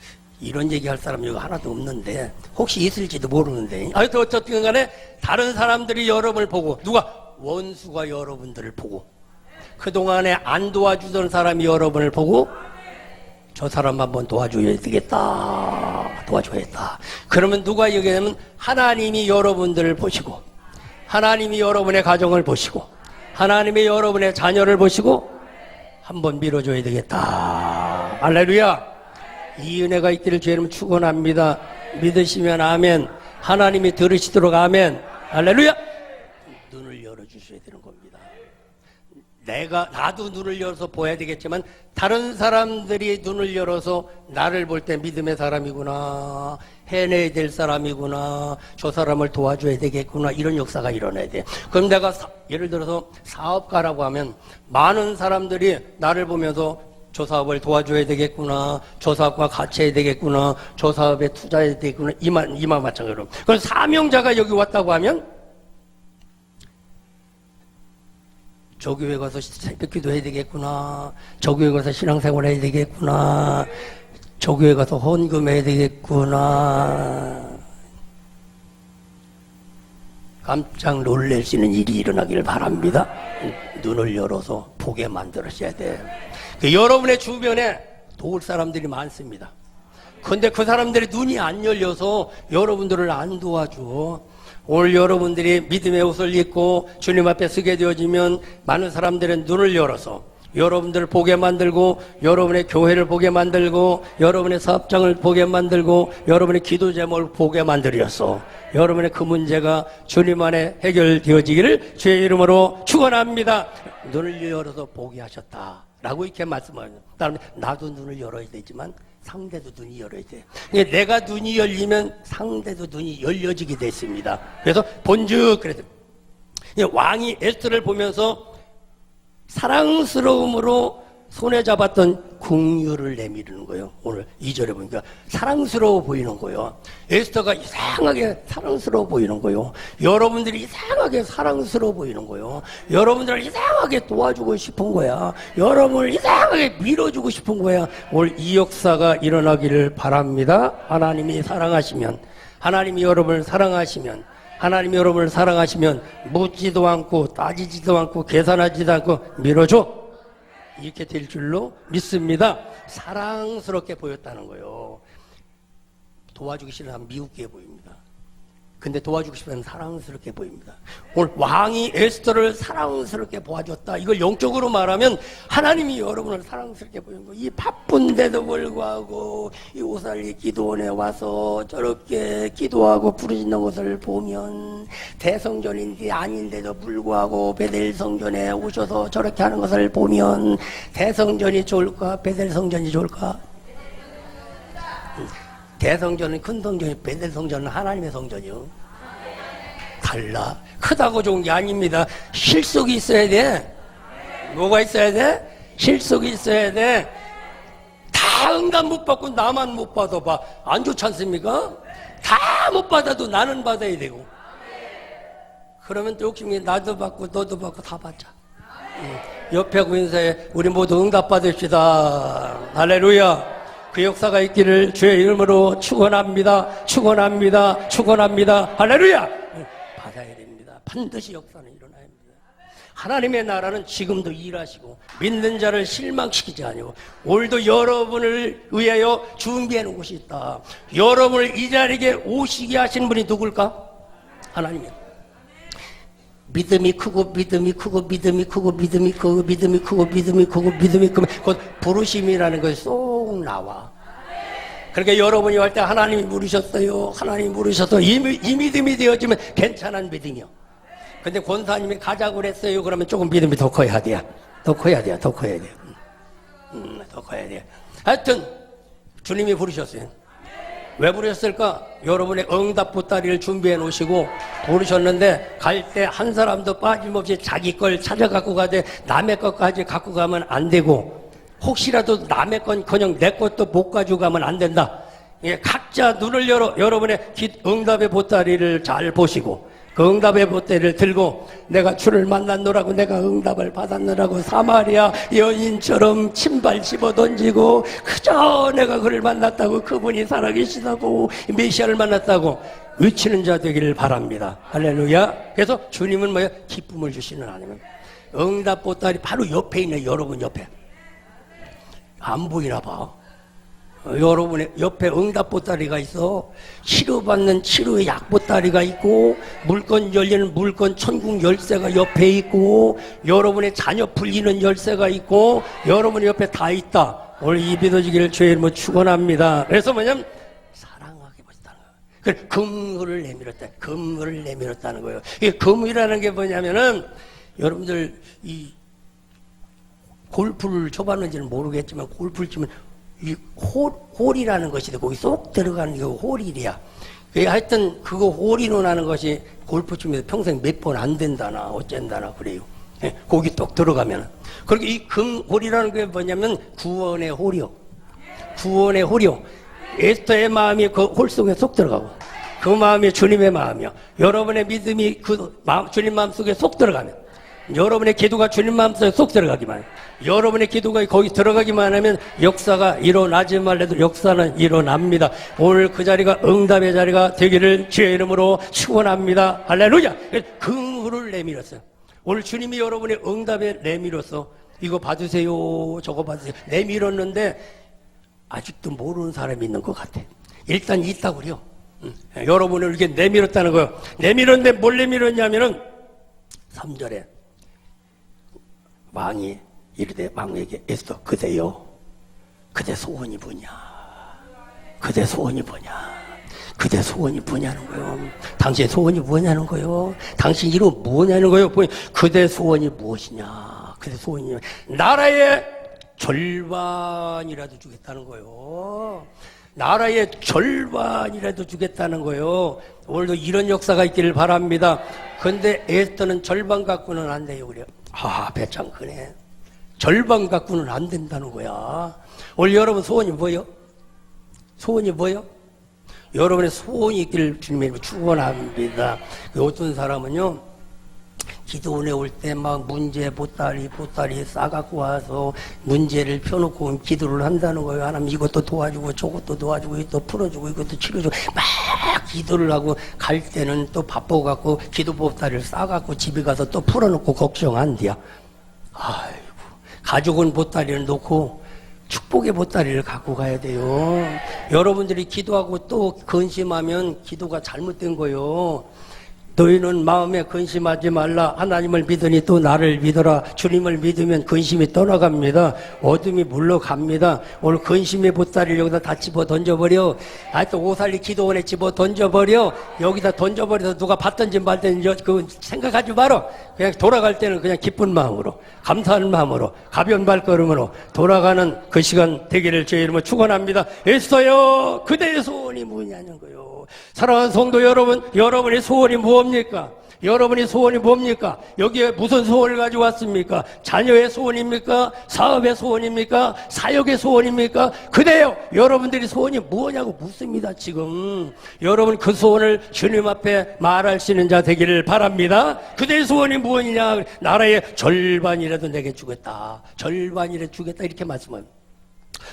이런 얘기 할 사람이 여기 하나도 없는데 혹시 있을지도 모르는데 하여튼 어쨌든 간에 다른 사람들이 여러분을 보고 누가 원수가 여러분들을 보고 그동안에 안 도와주던 사람이 여러분을 보고 저 사람 한번 도와줘야 되겠다 도와줘야겠다 그러면 누가 얘기하냐면 하나님이 여러분들을 보시고 하나님이 여러분의 가정을 보시고 하나님이 여러분의 자녀를 보시고 한번 밀어줘야 되겠다. 할렐루야. 이 은혜가 있기를 주의 이름 축원합니다. 믿으시면 아멘. 하나님이 들으시도록 아멘. 할렐루야. 눈을 열어주셔야 되는 겁니다. 나도 눈을 열어서 보아야 되겠지만 다른 사람들이 눈을 열어서 나를 볼 때 믿음의 사람이구나 해내야 될 사람이구나 저 사람을 도와줘야 되겠구나 이런 역사가 일어나야 돼. 그럼 내가 예를 들어서 사업가라고 하면 많은 사람들이 나를 보면서 저 사업을 도와줘야 되겠구나. 저 사업과 같이 해야 되겠구나. 저 사업에 투자해야 되겠구나. 이만 마찬가지로. 그래서 사명자가 여기 왔다고 하면 저 교회 가서 새벽기도 해야 되겠구나. 저 교회 가서 신앙생활 해야 되겠구나. 저 교회 가서 헌금해야 되겠구나. 깜짝 놀랄 수 있는 일이 일어나기를 바랍니다. 눈을 열어서 보게 만들어셔야 돼요. 여러분의 주변에 도울 사람들이 많습니다. 근데 그 사람들이 눈이 안 열려서 여러분들을 안 도와줘. 오늘 여러분들이 믿음의 옷을 입고 주님 앞에 서게 되어지면 많은 사람들은 눈을 열어서 여러분들을 보게 만들고 여러분의 교회를 보게 만들고 여러분의 사업장을 보게 만들고 여러분의 기도 제목을 보게 만들었어. 여러분의 그 문제가 주님 안에 해결되어지기를 주의 이름으로 축원합니다. 눈을 열어서 보게 하셨다라고 이렇게 말씀하는. 다음에 나도 눈을 열어야 되지만 상대도 눈이 열어야 돼. 내가 눈이 열리면 상대도 눈이 열려지게 됐습니다. 그래서 본즉 그래서 왕이 에스더를 보면서 사랑스러움으로 손에 잡았던 궁유를 내미르는 거예요. 오늘 2절에 보니까 사랑스러워 보이는 거예요. 에스더가 이상하게 사랑스러워 보이는 거예요. 여러분들이 이상하게 사랑스러워 보이는 거예요. 여러분들을 이상하게 도와주고 싶은 거야. 여러분을 이상하게 밀어주고 싶은 거야. 오늘 이 역사가 일어나기를 바랍니다. 하나님이 사랑하시면, 하나님이 여러분을 사랑하시면, 하나님이 여러분을 사랑하시면 묻지도 않고 따지지도 않고 계산하지도 않고 밀어줘. 이렇게 될 줄로 믿습니다. 사랑스럽게 보였다는 거예요. 도와주기 싫은 사람 미웃게 보입니다. 근데 도와주고 싶으면 사랑스럽게 보입니다. 오늘 왕이 에스더를 사랑스럽게 보아줬다. 이걸 영적으로 말하면 하나님이 여러분을 사랑스럽게 보이는 거예요. 이 바쁜데도 불구하고 이 오살리 기도원에 와서 저렇게 기도하고 부르짖는 것을 보면 대성전인데 아닌데도 불구하고 베델 성전에 오셔서 저렇게 하는 것을 보면 대성전이 좋을까 베델 성전이 좋을까? 대성전은 큰 성전이, 베델 성전은 하나님의 성전이요. 달라. 크다고 좋은 게 아닙니다. 실속이 있어야 돼. 뭐가 있어야 돼? 실속이 있어야 돼. 다 응답 못 받고 나만 못 받아봐. 안 좋지 않습니까? 다 못 받아도 나는 받아야 되고. 그러면 또 욕심이 나도 받고 너도 받고 다 받자. 옆에 구인사에 우리 모두 응답 받읍시다. 할렐루야. 그 역사가 있기를 주의 이름으로 축원합니다. 축원합니다. 축원합니다. 할렐루야. 받아야 됩니다. 반드시 역사는 일어나야 합니다. 하나님의 나라는 지금도 일하시고 믿는 자를 실망시키지 아니고 오늘도 여러분을 위하여 준비해 놓은 곳이 있다. 여러분을 이 자리에 오시게 하신 분이 누굴까? 하나님이요. 믿음이 크고 믿음이 크고 믿음이 크고 믿음이 크고 믿음이 크고 믿음이 크고 믿음이 크면 곧 부르심이라는 것이 쏙 나와. 그러니까 여러분이 할 때 하나님이 물으셨어요. 하나님이 물으셔서 이 믿음이 되어지면 괜찮은 믿음이요. 근데 권사님이 가자고 그랬어요. 그러면 조금 믿음이 더 커야 돼요. 더 커야 돼요. 더 커야 돼요. 더 커야 돼요. 하여튼 주님이 부르셨어요. 왜 부르셨을까? 여러분의 응답 보따리를 준비해 놓으시고 부르셨는데 갈 때 한 사람도 빠짐없이 자기 걸 찾아갖고 가되 남의 것까지 갖고 가면 안 되고 혹시라도 남의 건커녕 내 것도 못 가지고 가면 안 된다. 예, 각자 눈을 열어 여러분의 응답의 보따리를 잘 보시고 그 응답의 보따리를 들고 내가 주를 만났노라고 내가 응답을 받았노라고 사마리아 여인처럼 침발 집어 던지고 그저 내가 그를 만났다고 그분이 살아계시다고 메시아를 만났다고 외치는 자 되기를 바랍니다. 할렐루야. 그래서 주님은 뭐야? 기쁨을 주시는 하나님. 응답 보따리 바로 옆에 있네. 여러분 옆에 안 보이나 봐. 여러분의 옆에 응답 보따리가 있어. 치료받는 치료의 약 보따리가 있고 물건 열리는 물건 천국 열쇠가 옆에 있고 여러분의 자녀 풀리는 열쇠가 있고 여러분의 옆에 다 있다. 오늘 이 믿어지기를 주의 이름으로 축원합니다. 그래서 뭐냐면 사랑하게 보셨다는 거예요. 그래 금물을 내밀었다. 금물을 내밀었다는 거예요. 이 금이라는 게 뭐냐면은 여러분들 이 골프를 쳐봤는지는 모르겠지만 골프를 치면 이 홀이라는 것이 거기 쏙 들어가는 게 홀이래야. 하여튼 그거 홀이로 나는 것이 골프 치면서 평생 몇 번 안 된다나 어쩐다나 그래요. 거기 똑 들어가면. 그리고 이 금홀이라는 게 뭐냐면 구원의 홀이요. 구원의 홀이요. 에스더의 마음이 그 홀 속에 쏙 들어가고, 그 마음이 주님의 마음이요. 여러분의 믿음이 그 마음, 주님 마음 속에 쏙 들어가면, 여러분의 기도가 주님 마음 속에 쏙 들어가기만 해요. 여러분의 기도가 거기 들어가기만 하면 역사가 일어나지 말래도 역사는 일어납니다. 오늘 그 자리가 응답의 자리가 되기를 주의 이름으로 축원합니다. 할렐루야. 금홀을 내밀었어요. 오늘 주님이 여러분의 응답에 내밀어서 이거 받으세요, 저거 받으세요 내밀었는데 아직도 모르는 사람이 있는 것 같아. 일단 있다고요. 여러분을 이렇게 내밀었다는 거예요. 내밀었는데 뭘 내밀었냐면은 3절에 왕이 이르되 왕에게 에스더 그대요, 그대 소원이 뭐냐, 그대 소원이 뭐냐, 그대 소원이 뭐냐는 거예요. 당신의 소원이 뭐냐는 거예요. 당신 이름 뭐냐는 거예요. 그대 소원이 무엇이냐, 그대 소원이 나라의 절반이라도 주겠다는 거예요. 나라의 절반이라도 주겠다는 거예요. 오늘도 이런 역사가 있기를 바랍니다. 근데 에스더는 절반 갖고는 안 돼요. 그래요. 배짱 크네. 절반 갖고는 안 된다는 거야. 오늘 여러분 소원이 뭐예요? 소원이 뭐예요? 여러분의 소원이 있기를 주님의 축원합니다. 어떤 사람은요, 기도원에 올 때 막 문제 보따리 싸갖고 와서 문제를 펴놓고 기도를 한다는 거예요. 하나님 이것도 도와주고 저것도 도와주고 이것도 풀어주고 이것도 치료주고 막 기도를 하고 갈 때는 또 바빠갖고 기도 보따리를 싸갖고 집에 가서 또 풀어놓고 걱정한대요. 아이고, 가족은 보따리를 놓고 축복의 보따리를 갖고 가야 돼요. 여러분들이 기도하고 또 근심하면 기도가 잘못된 거예요. 너희는 마음에 근심하지 말라. 하나님을 믿으니 또 나를 믿어라. 주님을 믿으면 근심이 떠나갑니다. 어둠이 물러갑니다. 오늘 근심의 보따리를 여기다 다 집어 던져버려. 또 오살리 기도원에 집어 던져버려. 여기다 던져버려서 누가 받든지 말든지 그 생각하지 마라. 그냥 돌아갈 때는 그냥 기쁜 마음으로, 감사하는 마음으로, 가벼운 발걸음으로 돌아가는 그 시간 되기를 주의 이름으로 축원합니다. 에스더여, 그대의 소원이 뭐냐는 거요. 사랑하는 성도 여러분, 여러분의 소원이 뭡니까? 여러분의 소원이 뭡니까? 여기에 무슨 소원을 가지고 왔습니까? 자녀의 소원입니까? 사업의 소원입니까? 사역의 소원입니까? 그대요, 여러분들이 소원이 뭐냐고 묻습니다. 지금 여러분 그 소원을 주님 앞에 말할 수 있는 자 되기를 바랍니다. 그대의 소원이 무엇이냐? 나라의 절반이라도 내게 주겠다, 절반이라도 주겠다, 이렇게 말씀합니다.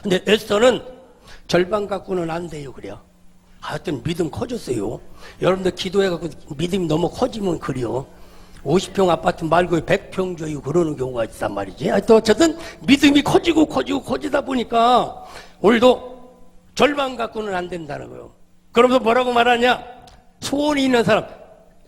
근데 에스더는 절반 갖고는 안 돼요. 그래요. 하여튼 믿음 커졌어요. 여러분들 기도해갖고 믿음이 너무 커지면 그래요. 50평 아파트 말고 100평 줘요. 그러는 경우가 있단 말이지. 하여튼 어쨌든 믿음이 커지다 보니까 오늘도 절반 갖고는 안 된다는 거예요. 그러면서 뭐라고 말하냐? 소원이 있는 사람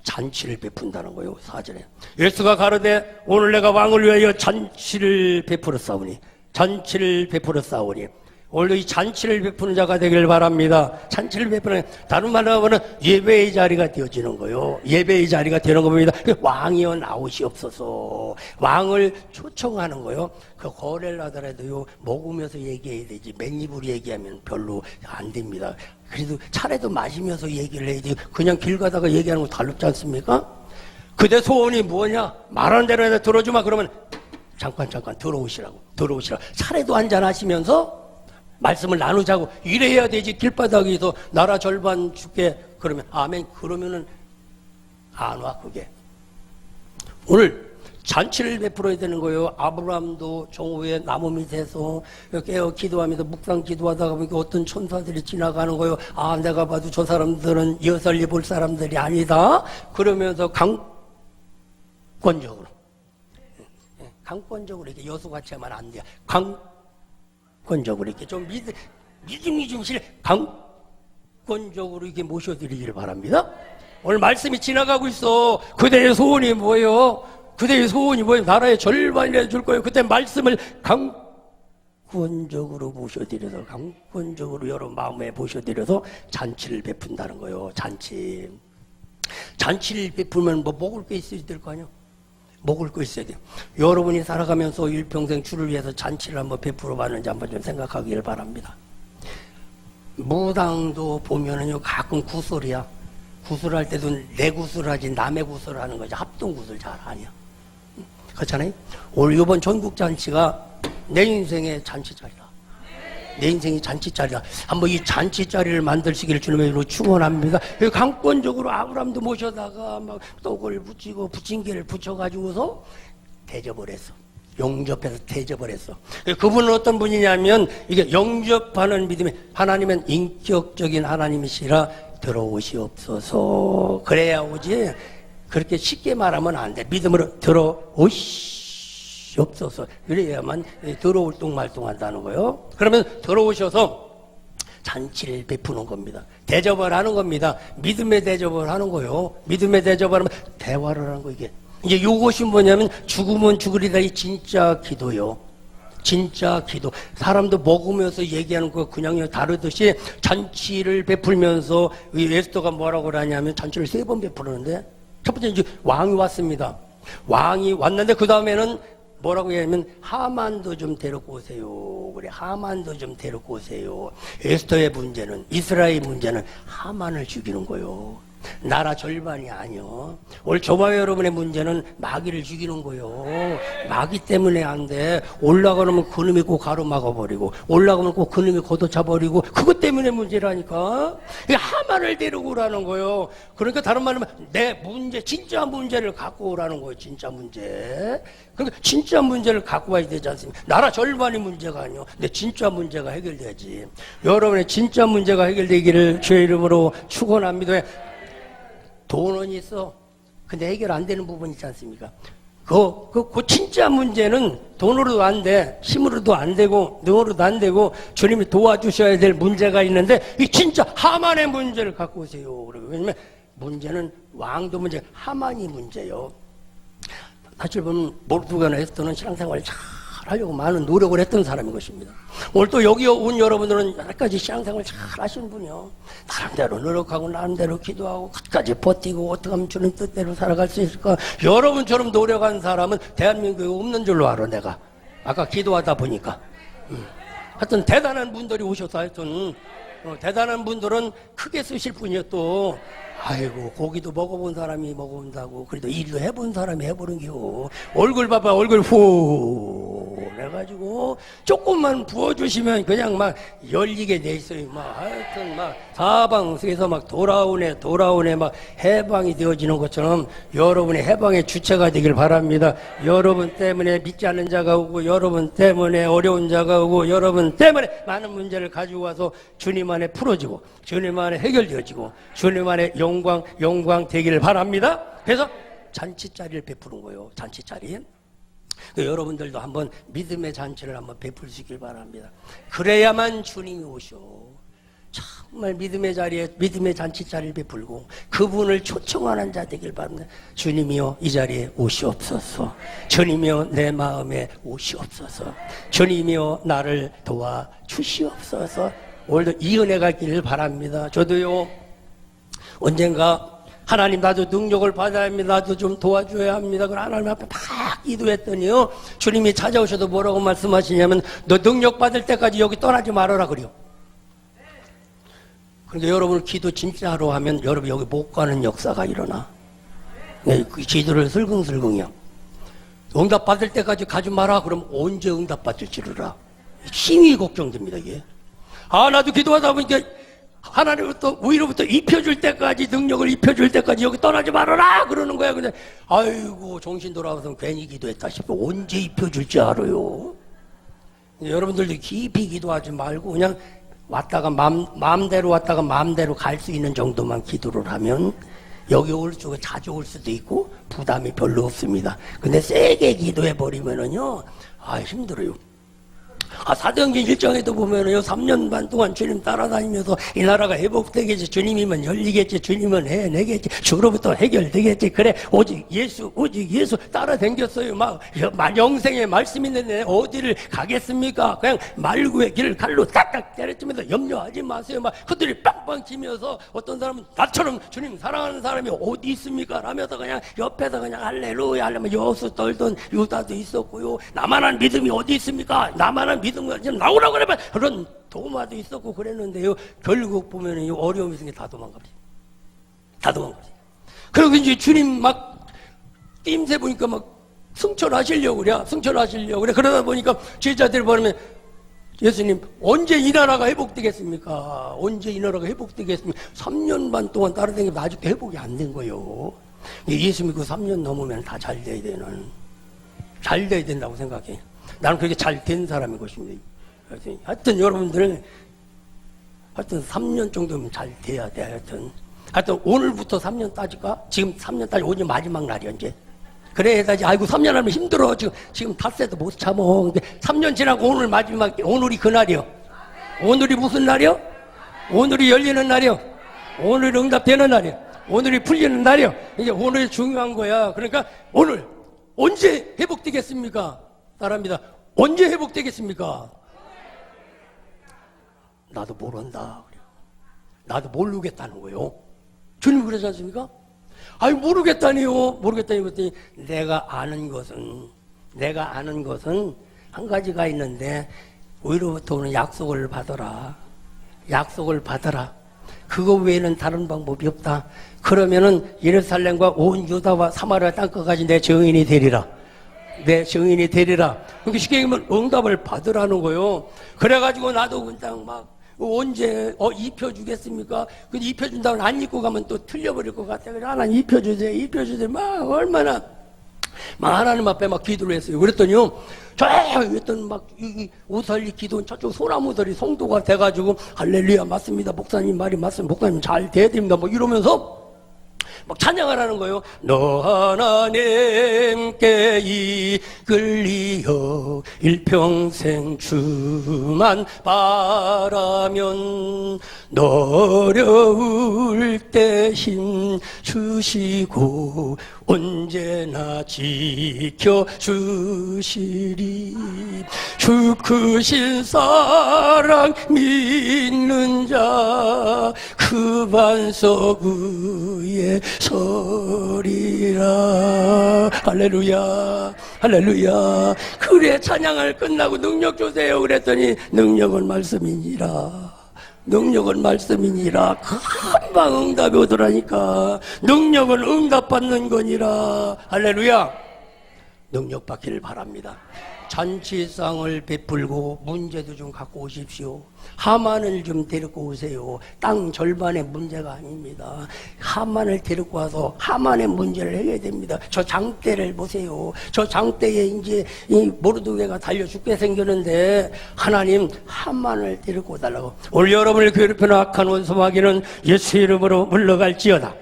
잔치를 베푼다는 거예요. 4절에 예수가 가로되 오늘 내가 왕을 위하여 잔치를 베풀어 싸우니, 잔치를 베풀어 싸우니. 오늘도 이 잔치를 베푸는 자가 되길 바랍니다. 잔치를 베푸는, 다른 말로 하면 예배의 자리가 되어지는 거요. 예배의 자리가 되는 겁니다. 왕이여 나오시옵소서. 왕을 초청하는 거요. 그 거래를 하더라도요, 먹으면서 얘기해야 되지. 맨입으로 얘기하면 별로 안 됩니다. 그래도 차례도 마시면서 얘기를 해야 돼요. 그냥 길 가다가 얘기하는 거 다릅지 않습니까? 그대 소원이 뭐냐? 말하는 대로 해서 들어주마. 그러면 잠깐 들어오시라고. 차례도 한잔 하시면서 말씀을 나누자고. 이래야 되지. 길바닥에서 나라 절반 줄게 그러면 아멘. 그러면은 안 와. 그게 오늘 잔치를 베풀어야 되는 거예요. 아브라함도 정오에 나무 밑에서 깨어 기도하면서 묵상 기도하다가 보니까 어떤 천사들이 지나가는 거예요. 내가 봐도 저 사람들은 여살리 볼 사람들이 아니다. 그러면서 강권적으로 이렇게 여수같이 하면 안 돼요. 강권적으로 이렇게 좀 믿음이 좀 실려 강권적으로 이렇게 모셔드리기를 바랍니다. 오늘 말씀이 지나가고 있어. 그대의 소원이 뭐예요? 그대의 소원이 뭐예요? 나라의 절반이라도 줄 거예요. 그때 말씀을 강권적으로 모셔드려서, 강권적으로 여러분 마음에 모셔드려서 잔치를 베푼다는 거예요. 잔치를 베풀면 뭐 먹을 게 있어야 될 거 아니에요? 먹을 거 있어야 돼요. 여러분이 살아가면서 일평생 주를 위해서 잔치를 한번 베풀어 봤는지 한번 좀 생각하기를 바랍니다. 무당도 보면은요, 가끔 구슬이야. 구슬할 때도 내 구슬하지 남의 구슬 하는 거지. 합동 구슬 잘 아니야. 그렇잖아요. 올 이번 전국 잔치가 내 인생의 잔치자리다. 내 인생이 잔치자리다. 한번 이 잔치자리를 만드시기를 주님의 이름으로 축원합니다. 강권적으로 아브람도 모셔다가 막 떡을 붙이고 부침개를 붙여가지고서 대접을 했어. 영접해서 대접을 했어. 그분은 어떤 분이냐면 이게 영접하는 믿음이 하나님은 인격적인 하나님이시라 들어오시옵소서. 그래야 오지. 그렇게 쉽게 말하면 안 돼. 믿음으로 들어오시옵소서. 그래야만 들어올 뚱말뚱한다는 거예요. 그러면 들어오셔서 잔치를 베푸는 겁니다. 대접을 하는 겁니다. 믿음의 대접을 하는 거예요. 믿음의 대접을 하면 대화를 하는 거 이게. 이제 요것이 뭐냐면 죽으면 죽으리다 이 진짜 기도요. 진짜 기도. 사람도 먹으면서 얘기하는 거 그냥 다르듯이 잔치를 베풀면서 에스더가 뭐라고 하냐면 잔치를 3번 베푸는데 첫 번째 이제 왕이 왔습니다. 왕이 왔는데 그 다음에는 뭐라고 하냐면 하만도 좀 데리고 오세요. 그래 하만도 좀 데리고 오세요. 에스더의 문제는 이스라엘 문제는 하만을 죽이는 거요. 나라 절반이 아니요. 오늘 저와 여러분의 문제는 마귀를 죽이는 거요. 마귀 때문에 안 돼. 올라가면 그놈이 꼭 가로막아버리고 올라가면 꼭 그놈이 걷어차버리고 그것 때문에 문제라니까. 하만을 데리고 오라는 거요. 그러니까 다른 말로 하면 내 문제 진짜 문제를 갖고 오라는 거예요. 진짜 문제. 그러니까 진짜 문제를 갖고 와야 되지 않습니까? 나라 절반이 문제가 아니요. 내 진짜 문제가 해결돼야지. 여러분의 진짜 문제가 해결되기를 주의 이름으로 축원합니다. 돈은 있어. 근데 해결 안 되는 부분 있지 않습니까? 그 진짜 문제는 돈으로도 안 돼. 힘으로도 안 되고, 능으로도 안 되고, 주님이 도와주셔야 될 문제가 있는데, 이 진짜 하만의 문제를 갖고 오세요. 왜냐면 문제는 왕도 문제, 하만이 문제요. 사실 보면 모르드가나 에스더는 신앙생활을 잘 하려고 많은 노력을 했던 사람인 것입니다. 오늘 또 여기 온 여러분들은 여러 가지 신앙생활 잘 하시는 분이요. 나름대로 노력하고 나름대로 기도하고 끝까지 버티고 어떻게 하면 주님 뜻대로 살아갈 수 있을까. 여러분처럼 노력한 사람은 대한민국에 없는 줄로 알아 내가. 아까 기도하다 보니까. 하여튼 대단한 분들이 오셔서 하여튼 대단한 분들은 크게 쓰실 분이요 또. 아이고 고기도 먹어본 사람이 먹어본다고 그래도 일도 해본 사람이 해보는 겨. 얼굴 봐봐 얼굴 후 해가지고 조금만 부어주시면 그냥 막 열리게 돼 있어요. 막 하여튼 막 사방에서 막 돌아오네 막 해방이 되어지는 것처럼 여러분의 해방의 주체가 되길 바랍니다. 여러분 때문에 믿지 않는 자가 오고 여러분 때문에 어려운 자가 오고 여러분 때문에 많은 문제를 가지고 와서 주님 안에 풀어지고 주님 안에 해결되어지고 주님 안에 영광 되기를 바랍니다. 그래서 잔치자리를 베푸는 거예요. 잔치자리. 여러분들도 한번 믿음의 잔치를 한번 베풀시길 바랍니다. 그래야만 주님이 오셔. 정말 믿음의 자리에 믿음의 잔치자리를 베풀고 그분을 초청하는 자 되길 바랍니다. 주님이여 이 자리에 오시옵소서. 주님이여 내 마음에 오시옵소서. 주님이여 나를 도와주시옵소서. 오늘도 이 은혜가 있기를 바랍니다. 저도요 언젠가 하나님 나도 능력을 받아야 합니다. 나도 좀 도와줘야 합니다. 그럼 하나님 앞에 막 기도했더니요 주님이 찾아오셔도 뭐라고 말씀하시냐면 너 능력 받을 때까지 여기 떠나지 말아라 그래요. 그러니까 여러분 기도 진짜로 하면 여러분 여기 못 가는 역사가 일어나. 네, 그 기도를 슬금슬금이요. 응답 받을 때까지 가지 마라. 그럼 언제 응답 받을지를 힘이 걱정됩니다 이게. 나도 기도하다 보니까 하나님부터 위로부터 입혀줄 때까지 능력을 입혀줄 때까지 여기 떠나지 말아라 그러는 거야. 근데 아이고 정신 돌아와서 괜히 기도했다 싶어. 언제 입혀줄지 알아요. 여러분들도 깊이 기도하지 말고 그냥 왔다가 마음대로 왔다가 마음대로 갈 수 있는 정도만 기도를 하면 여기 올 수가 자주 올 수도 있고 부담이 별로 없습니다. 근데 세게 기도해 버리면은요 힘들어요. 사도행전 1장에도 보면은요 3년 반 동안 주님 따라다니면서 이 나라가 회복되겠지, 주님이면 열리겠지, 주님은 해내겠지, 주로부터 해결되겠지. 그래 오직 예수 따라다녔어요. 막 영생의 말씀 있는데 어디를 가겠습니까? 그냥 말구의 길을 칼로 딱딱 때려치면서 염려하지 마세요. 막 그들이 빵빵 치면서 어떤 사람은 나처럼 주님 사랑하는 사람이 어디 있습니까? 라면서 그냥 옆에서 그냥 할렐루야 하려면 여수 떨던 유다도 있었고요. 나만한 믿음이 어디 있습니까? 나만한 믿음이 지금 나오라고 그러면 그런 도마도 있었고 그랬는데요. 결국 보면은 어려움이 있으니까 다 도망가버려요. 다 도망가버려요. 그리고 이제 주님 막 띠임새 보니까 막 승천하시려고 그래. 승천하시려고 그래. 그러다 보니까 제자들이 보면 예수님 언제 이 나라가 회복되겠습니까? 언제 이 나라가 회복되겠습니까? 3년 반 동안 따라다니면 아직도 회복이 안 된 거예요. 예수 믿고 3년 넘으면 다 잘 돼야 되는, 잘 돼야 된다고 생각해. 나는 그렇게 잘 된 사람인 것입니다. 하여튼 여러분들 하여튼 3년 정도면 잘 돼야 돼. 하여튼 오늘부터 3년 따질까? 지금 3년 따지 오늘 마지막 날이야 이제. 그래 해야지. 아이고 3년 하면 힘들어. 지금 닷새도 못 참어. 3년 지나고 오늘 마지막, 오늘이 그날이요. 오늘이 무슨 날이요? 오늘이 열리는 날이요. 오늘이 응답되는 날이요. 오늘이 풀리는 날이요. 이제 오늘이 중요한 거야. 그러니까 오늘 언제 회복되겠습니까? 따라합니다. 언제 회복되겠습니까? 나도 모른다. 나도 모르겠다는 거예요. 주님 그러지 않습니까? 아니 모르겠다니요. 그랬더니 내가 아는 것은 한 가지가 있는데 위로부터 오는 약속을 받아라. 그거 외에는 다른 방법이 없다. 그러면은 예루살렘과 온 유다와 사마리아 땅끝까지 내 증인이 되리라. 그렇게 쉽게 얘기하면 응답을 받으라는 거예요. 그래가지고 나도 그냥 막 언제 입혀주겠습니까? 근데 입혀준다고 안 입고 가면 또 틀려버릴 것 같아. 그래서 하나님 입혀주세요. 막 얼마나 막 하나님 앞에 막 기도를 했어요. 그랬더니요, 그랬더니 막 이 오살리 기도는 저쪽 소나무들이 성도가 돼가지고 할렐루야 맞습니다. 목사님 말이 맞습니다. 목사님 잘 돼야 됩니다. 뭐 이러면서 막 찬양하라는 거예요. 너 하나님께 이끌리어 일평생 주만 바라면 너 어려울 때 힘 주시고 언제나 지켜주시리. 주 크신 사랑 믿는 자 그 반석 위에 서리라. 할렐루야. 그래 찬양을 끝나고 능력 주세요 그랬더니 능력은 말씀이니라. 금방 응답이 오더라니까. 능력은 응답받는 거니라. 할렐루야. 능력 받기를 바랍니다. 잔치상을 베풀고 문제도 좀 갖고 오십시오. 하만을 좀 데리고 오세요. 땅 절반의 문제가 아닙니다. 하만을 데리고 와서 하만의 문제를 해야 됩니다. 저 장대를 보세요. 저 장대에 이제 이 모르드게가 달려 죽게 생겼는데 하나님 하만을 데리고 달라고. 오늘 여러분을 괴롭히는 악한 원수 마귀는 예수 이름으로 물러갈지어다.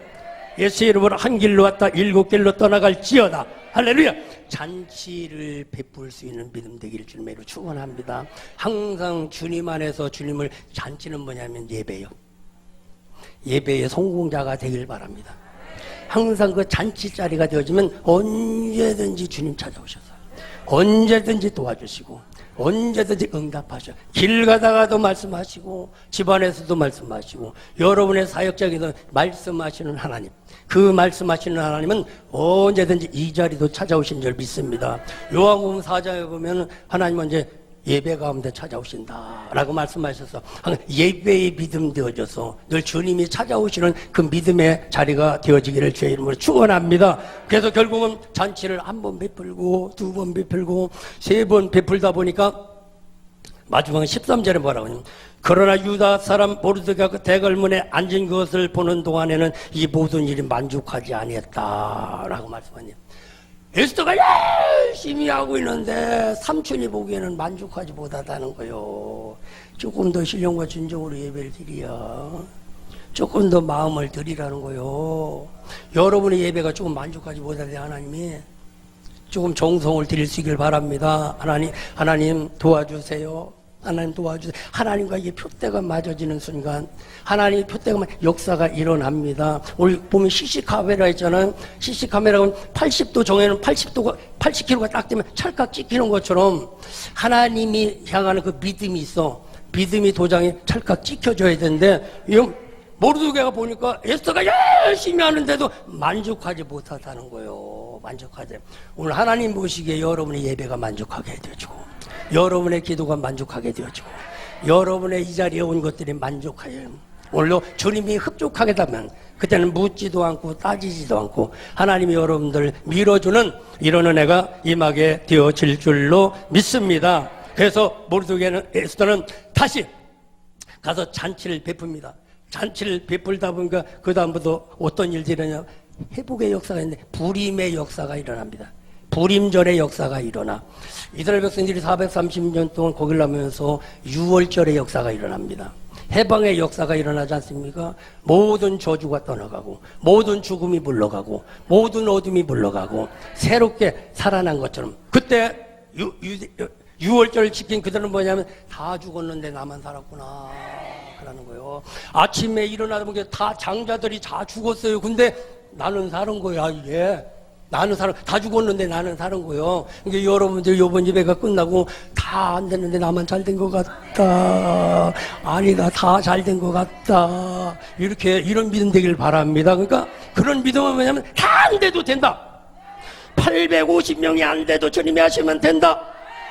예수 이름으로 한 길로 왔다 7길로 떠나갈지어다. 할렐루야. 잔치를 베풀 수 있는 믿음 되기를 주님으로 축원합니다. 항상 주님 안에서 주님을, 잔치는 뭐냐면 예배요. 예배의 성공자가 되길 바랍니다. 항상 그 잔치 자리가 되어지면 언제든지 주님 찾아오셔서 언제든지 도와주시고 언제든지 응답하셔. 길 가다가도 말씀하시고 집안에서도 말씀하시고 여러분의 사역장에서 말씀하시는 하나님, 그 말씀하시는 하나님은 언제든지 이 자리도 찾아오신 줄 믿습니다. 요한복음 4장에 보면 하나님은 이제 예배 가운데 찾아오신다라고 말씀하셔서 예배의 믿음 되어져서 늘 주님이 찾아오시는 그 믿음의 자리가 되어지기를 주의 이름으로 축원합니다. 그래서 결국은 잔치를 한 번 베풀고 두 번 베풀고 세 번 베풀다 보니까 마지막 13절에 뭐라고 하냐면 그러나 유다 사람 모르드게가 그 대궐문에 앉은 것을 보는 동안에는 이 모든 일이 만족하지 아니했다라고 말씀하네요. 에스더가 열심히 하고 있는데 삼촌이 보기에는 만족하지 못하다는 거요. 조금 더 신령과 진정으로 예배를 드리야. 조금 더 마음을 드리라는 거요. 여러분의 예배가 조금 만족하지 못할 때 하나님이 조금 정성을 드릴 수 있길 바랍니다. 하나님 도와주세요. 하나님 도와주세요. 하나님과 이게 표대가 맞아지는 순간 하나님의 표대가 역사가 일어납니다. 오늘 보면 CC 카메라 있잖아요. CC 카메라는 80도 정해는 80kg가 딱 되면 찰칵 찍히는 것처럼 하나님이 향하는 그 믿음이 있어. 믿음이 도장에 찰칵 찍혀져야 되는데 모르드게가 보니까 에스더가 열심히 하는데도 만족하지 못하다는 거예요. 만족하지. 오늘 하나님 보시기에 여러분의 예배가 만족하게 되어지고 여러분의 기도가 만족하게 되어지고 여러분의 이 자리에 온 것들이 만족하여 오늘도 주님이 흡족하게 되면 그때는 묻지도 않고 따지지도 않고 하나님이 여러분들 밀어주는 이런 은혜가 임하게 되어질 줄로 믿습니다. 그래서 모르드게는 에스더는 다시 가서 잔치를 베풉니다. 잔치를 베풀다 보니까 그 다음부터 어떤 일들이 일어나냐, 회복의 역사가 있는데 불임의 역사가 일어납니다. 불임절의 역사가 일어나 이스라엘 백성들이 430년 동안 거길 나면서 유월절의 역사가 일어납니다. 해방의 역사가 일어나지 않습니까? 모든 저주가 떠나가고 모든 죽음이 물러가고 모든 어둠이 물러가고 새롭게 살아난 것처럼 그때 유월절을 지킨 그들은 뭐냐면 다 죽었는데 나만 살았구나 그러는 거예요. 아침에 일어나다 보니까 다 장자들이 다 죽었어요. 근데 나는 사는 거야. 이게 나는 다 죽었는데 나는 사는 거예요. 그러니까 여러분들 이번 예배가 끝나고 다 안 됐는데 나만 잘 된 것 같다. 아니다, 다 잘 된 것 같다. 이렇게 이런 믿음 되길 바랍니다. 그러니까 그런 믿음은 뭐냐면 다 안 돼도 된다. 850명이 안 돼도 주님이 하시면 된다.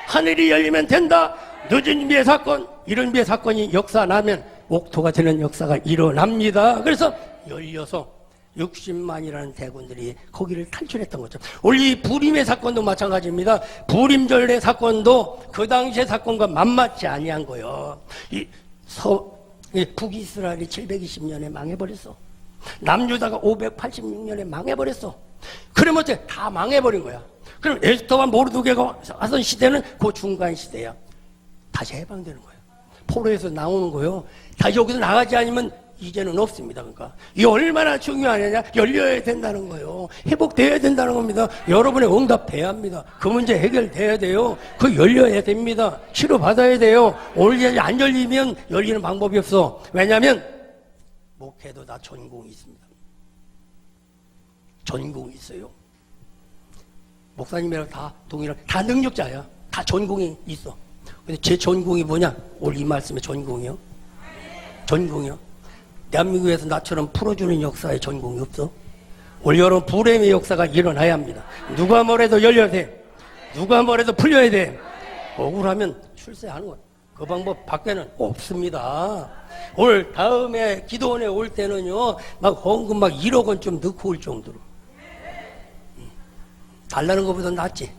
하늘이 열리면 된다. 늦은 비의 사건, 이런 비의 사건이 역사나면 옥토가 되는 역사가 일어납니다. 그래서 열려서 60만이라는 대군들이 거기를 탈출했던 거죠. 원래 이 부림의 사건도 마찬가지입니다. 부림절의 사건도 그 당시의 사건과 만맞지 아니한 거예요. 이 북이스라엘이 720년에 망해버렸어. 남유다가 586년에 망해버렸어. 그러면 어째 다 망해버린 거야. 그럼 에스더와 모르드게가 하던 시대는 그 중간 시대야. 다시 해방되는 거예요. 포로에서 나오는 거예요. 다시 여기서 나가지 않으면 이제는 없습니다. 그러니까 이 얼마나 중요하냐, 열려야 된다는 거예요. 회복돼야 된다는 겁니다. 여러분의 응답돼야 합니다. 그 문제 해결돼야 돼요. 그 열려야 됩니다. 치료받아야 돼요. 오늘 안 열리면 열리는 방법이 없어. 왜냐하면 목회도 다 전공이 있습니다. 전공이 있어요. 목사님이랑 다 동일한, 다 능력자야. 다 전공이 있어. 근데 제 전공이 뭐냐? 오늘 이 말씀의 전공이요. 전공이요. 대한민국에서 나처럼 풀어주는 역사에 전공이 없어. 오늘 여러분 불임의 역사가 일어나야 합니다. 누가 뭐래도 열려야 돼. 누가 뭐래도 풀려야 돼. 억울하면 출세하는 거야. 그 방법 밖에는 없습니다. 오늘 다음에 기도원에 올 때는요, 막 헌금 막 1억 원 좀 넣고 올 정도로. 달라는 것보다 낫지.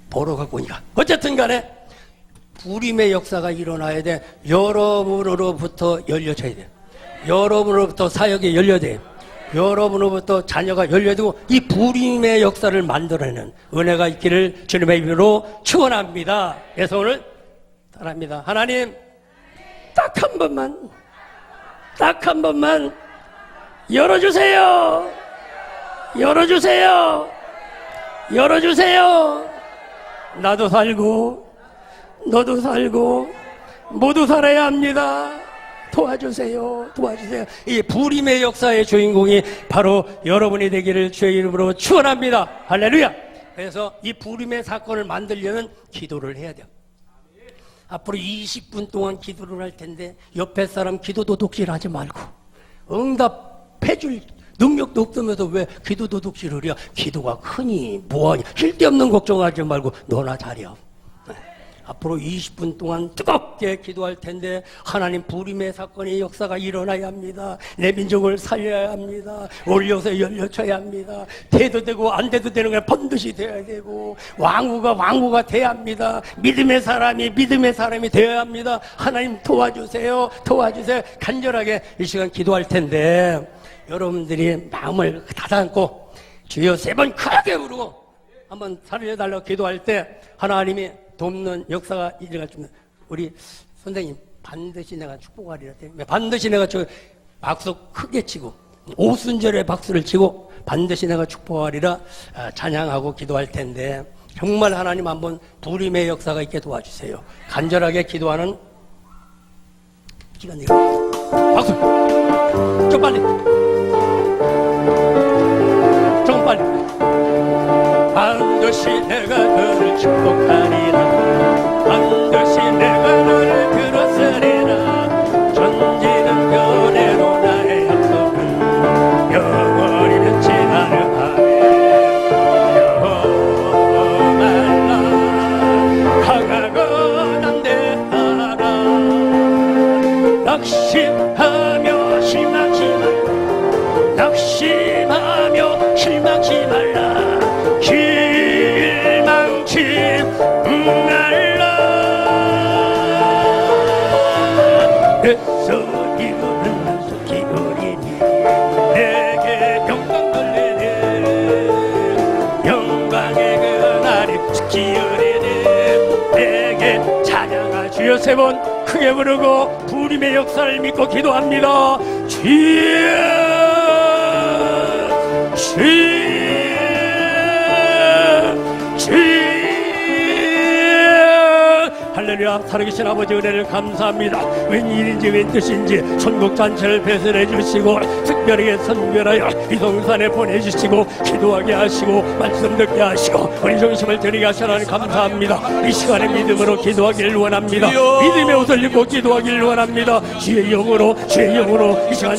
벌어갖고 오니까. 어쨌든 간에 불임의 역사가 일어나야 돼. 여러분으로부터 열려져야 돼. 여러분으로부터 사역이 열려야 돼. 여러분으로부터 자녀가 열려야 되고 이 불임의 역사를 만들어내는 은혜가 있기를 주님의 이름으로 축원합니다. 그래서 오늘 따라합니다. 하나님 딱 한 번만 열어주세요. 열어주세요. 열어주세요. 나도 살고 너도 살고 모두 살아야 합니다. 도와주세요. 도와주세요. 이 불임의 역사의 주인공이 바로 여러분이 되기를 주의 이름으로 축원합니다. 할렐루야. 그래서 이 불임의 사건을 만들려면 기도를 해야 돼요. 앞으로 20분 동안 기도를 할 텐데 옆에 사람 기도 도둑질하지 말고 응답해줄 능력도 없으면서 왜 기도 도둑질을 해야? 기도가 크니 뭐하니? 쓸데없는 걱정하지 말고 너나 잘해. 앞으로 20분 동안 뜨겁게 기도할 텐데 하나님 불임의 사건의 역사가 일어나야 합니다. 내 민족을 살려야 합니다. 올려서 열려쳐야 합니다. 돼도 되고 안 돼도 되는 건 반드시 돼야 되고 왕후가 돼야 합니다. 믿음의 사람이 되어야 합니다. 하나님 도와주세요. 도와주세요. 간절하게 이 시간 기도할 텐데 여러분들이 마음을 다잡고 주여 3번 크게 부르고 한번 살려달라고 기도할 때 하나님이 돕는 역사가 일어날 줄 우리 선생님 반드시 내가 축복하리라. 반드시 내가 저 박수 크게 치고 오순절에 박수를 치고 반드시 내가 축복하리라 찬양하고 기도할 텐데 정말 하나님 한번 불임의 역사가 있게 도와주세요. 간절하게 기도하는 시간 내가 박수 좀 빨리 좀 빨리 반드시 내가 너를 축복하리라. 반드시 내가 너를 들었으리라. 전지는 변해도 나의 약속은 영원히 변치하려 하네. 영원할라 강하고 담대하라. 낙심하며 실망치 말고 낙심 이거는 속히 어리니 내게 영광을 내네 영광의 그날이 속히 어리니 내게 찬양하 주여 세 번 크게 부르고 부림의 역사를 믿고 기도합니다. 주여 주여 할렐루야. 살아계신 아버지 은혜를 감사합니다. 웬일인지 웬 뜻인지 천국잔치를 배설해 주시고 특별하게 선별하여 이동산에 보내주시고 기도하게 하시고 말씀 듣게 하시고 우리 중심을 드리게 하시라니 감사합니다. 이 시간에 믿음으로 기도하기를 원합니다. 믿음의 옷을 입고 기도하기를 원합니다. 주의 영으로 이 시간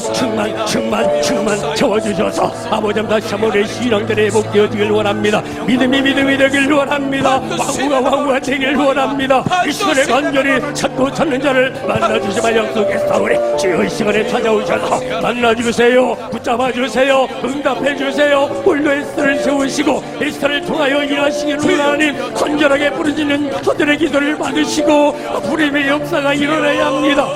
충만 채워주셔서 아버지 다시 한번 우리 신앙들의 회복되어지길 원합니다. 믿음이 되길 원합니다. 왕후가 되길 원합니다. 이 시간에 간절히 찾는 자를 만나주시마 약속했사오니 주여 이 시간에 찾아오셔서 만나주세요. 붙잡아주세요. 응답해주세요. 홀로의 수를 세우시고 이 시간을 통하여 일하시기를 원하는 간절하게 부르짖는 저들의 기도를 받으시고 부림의 역사가 일어나야 합니다.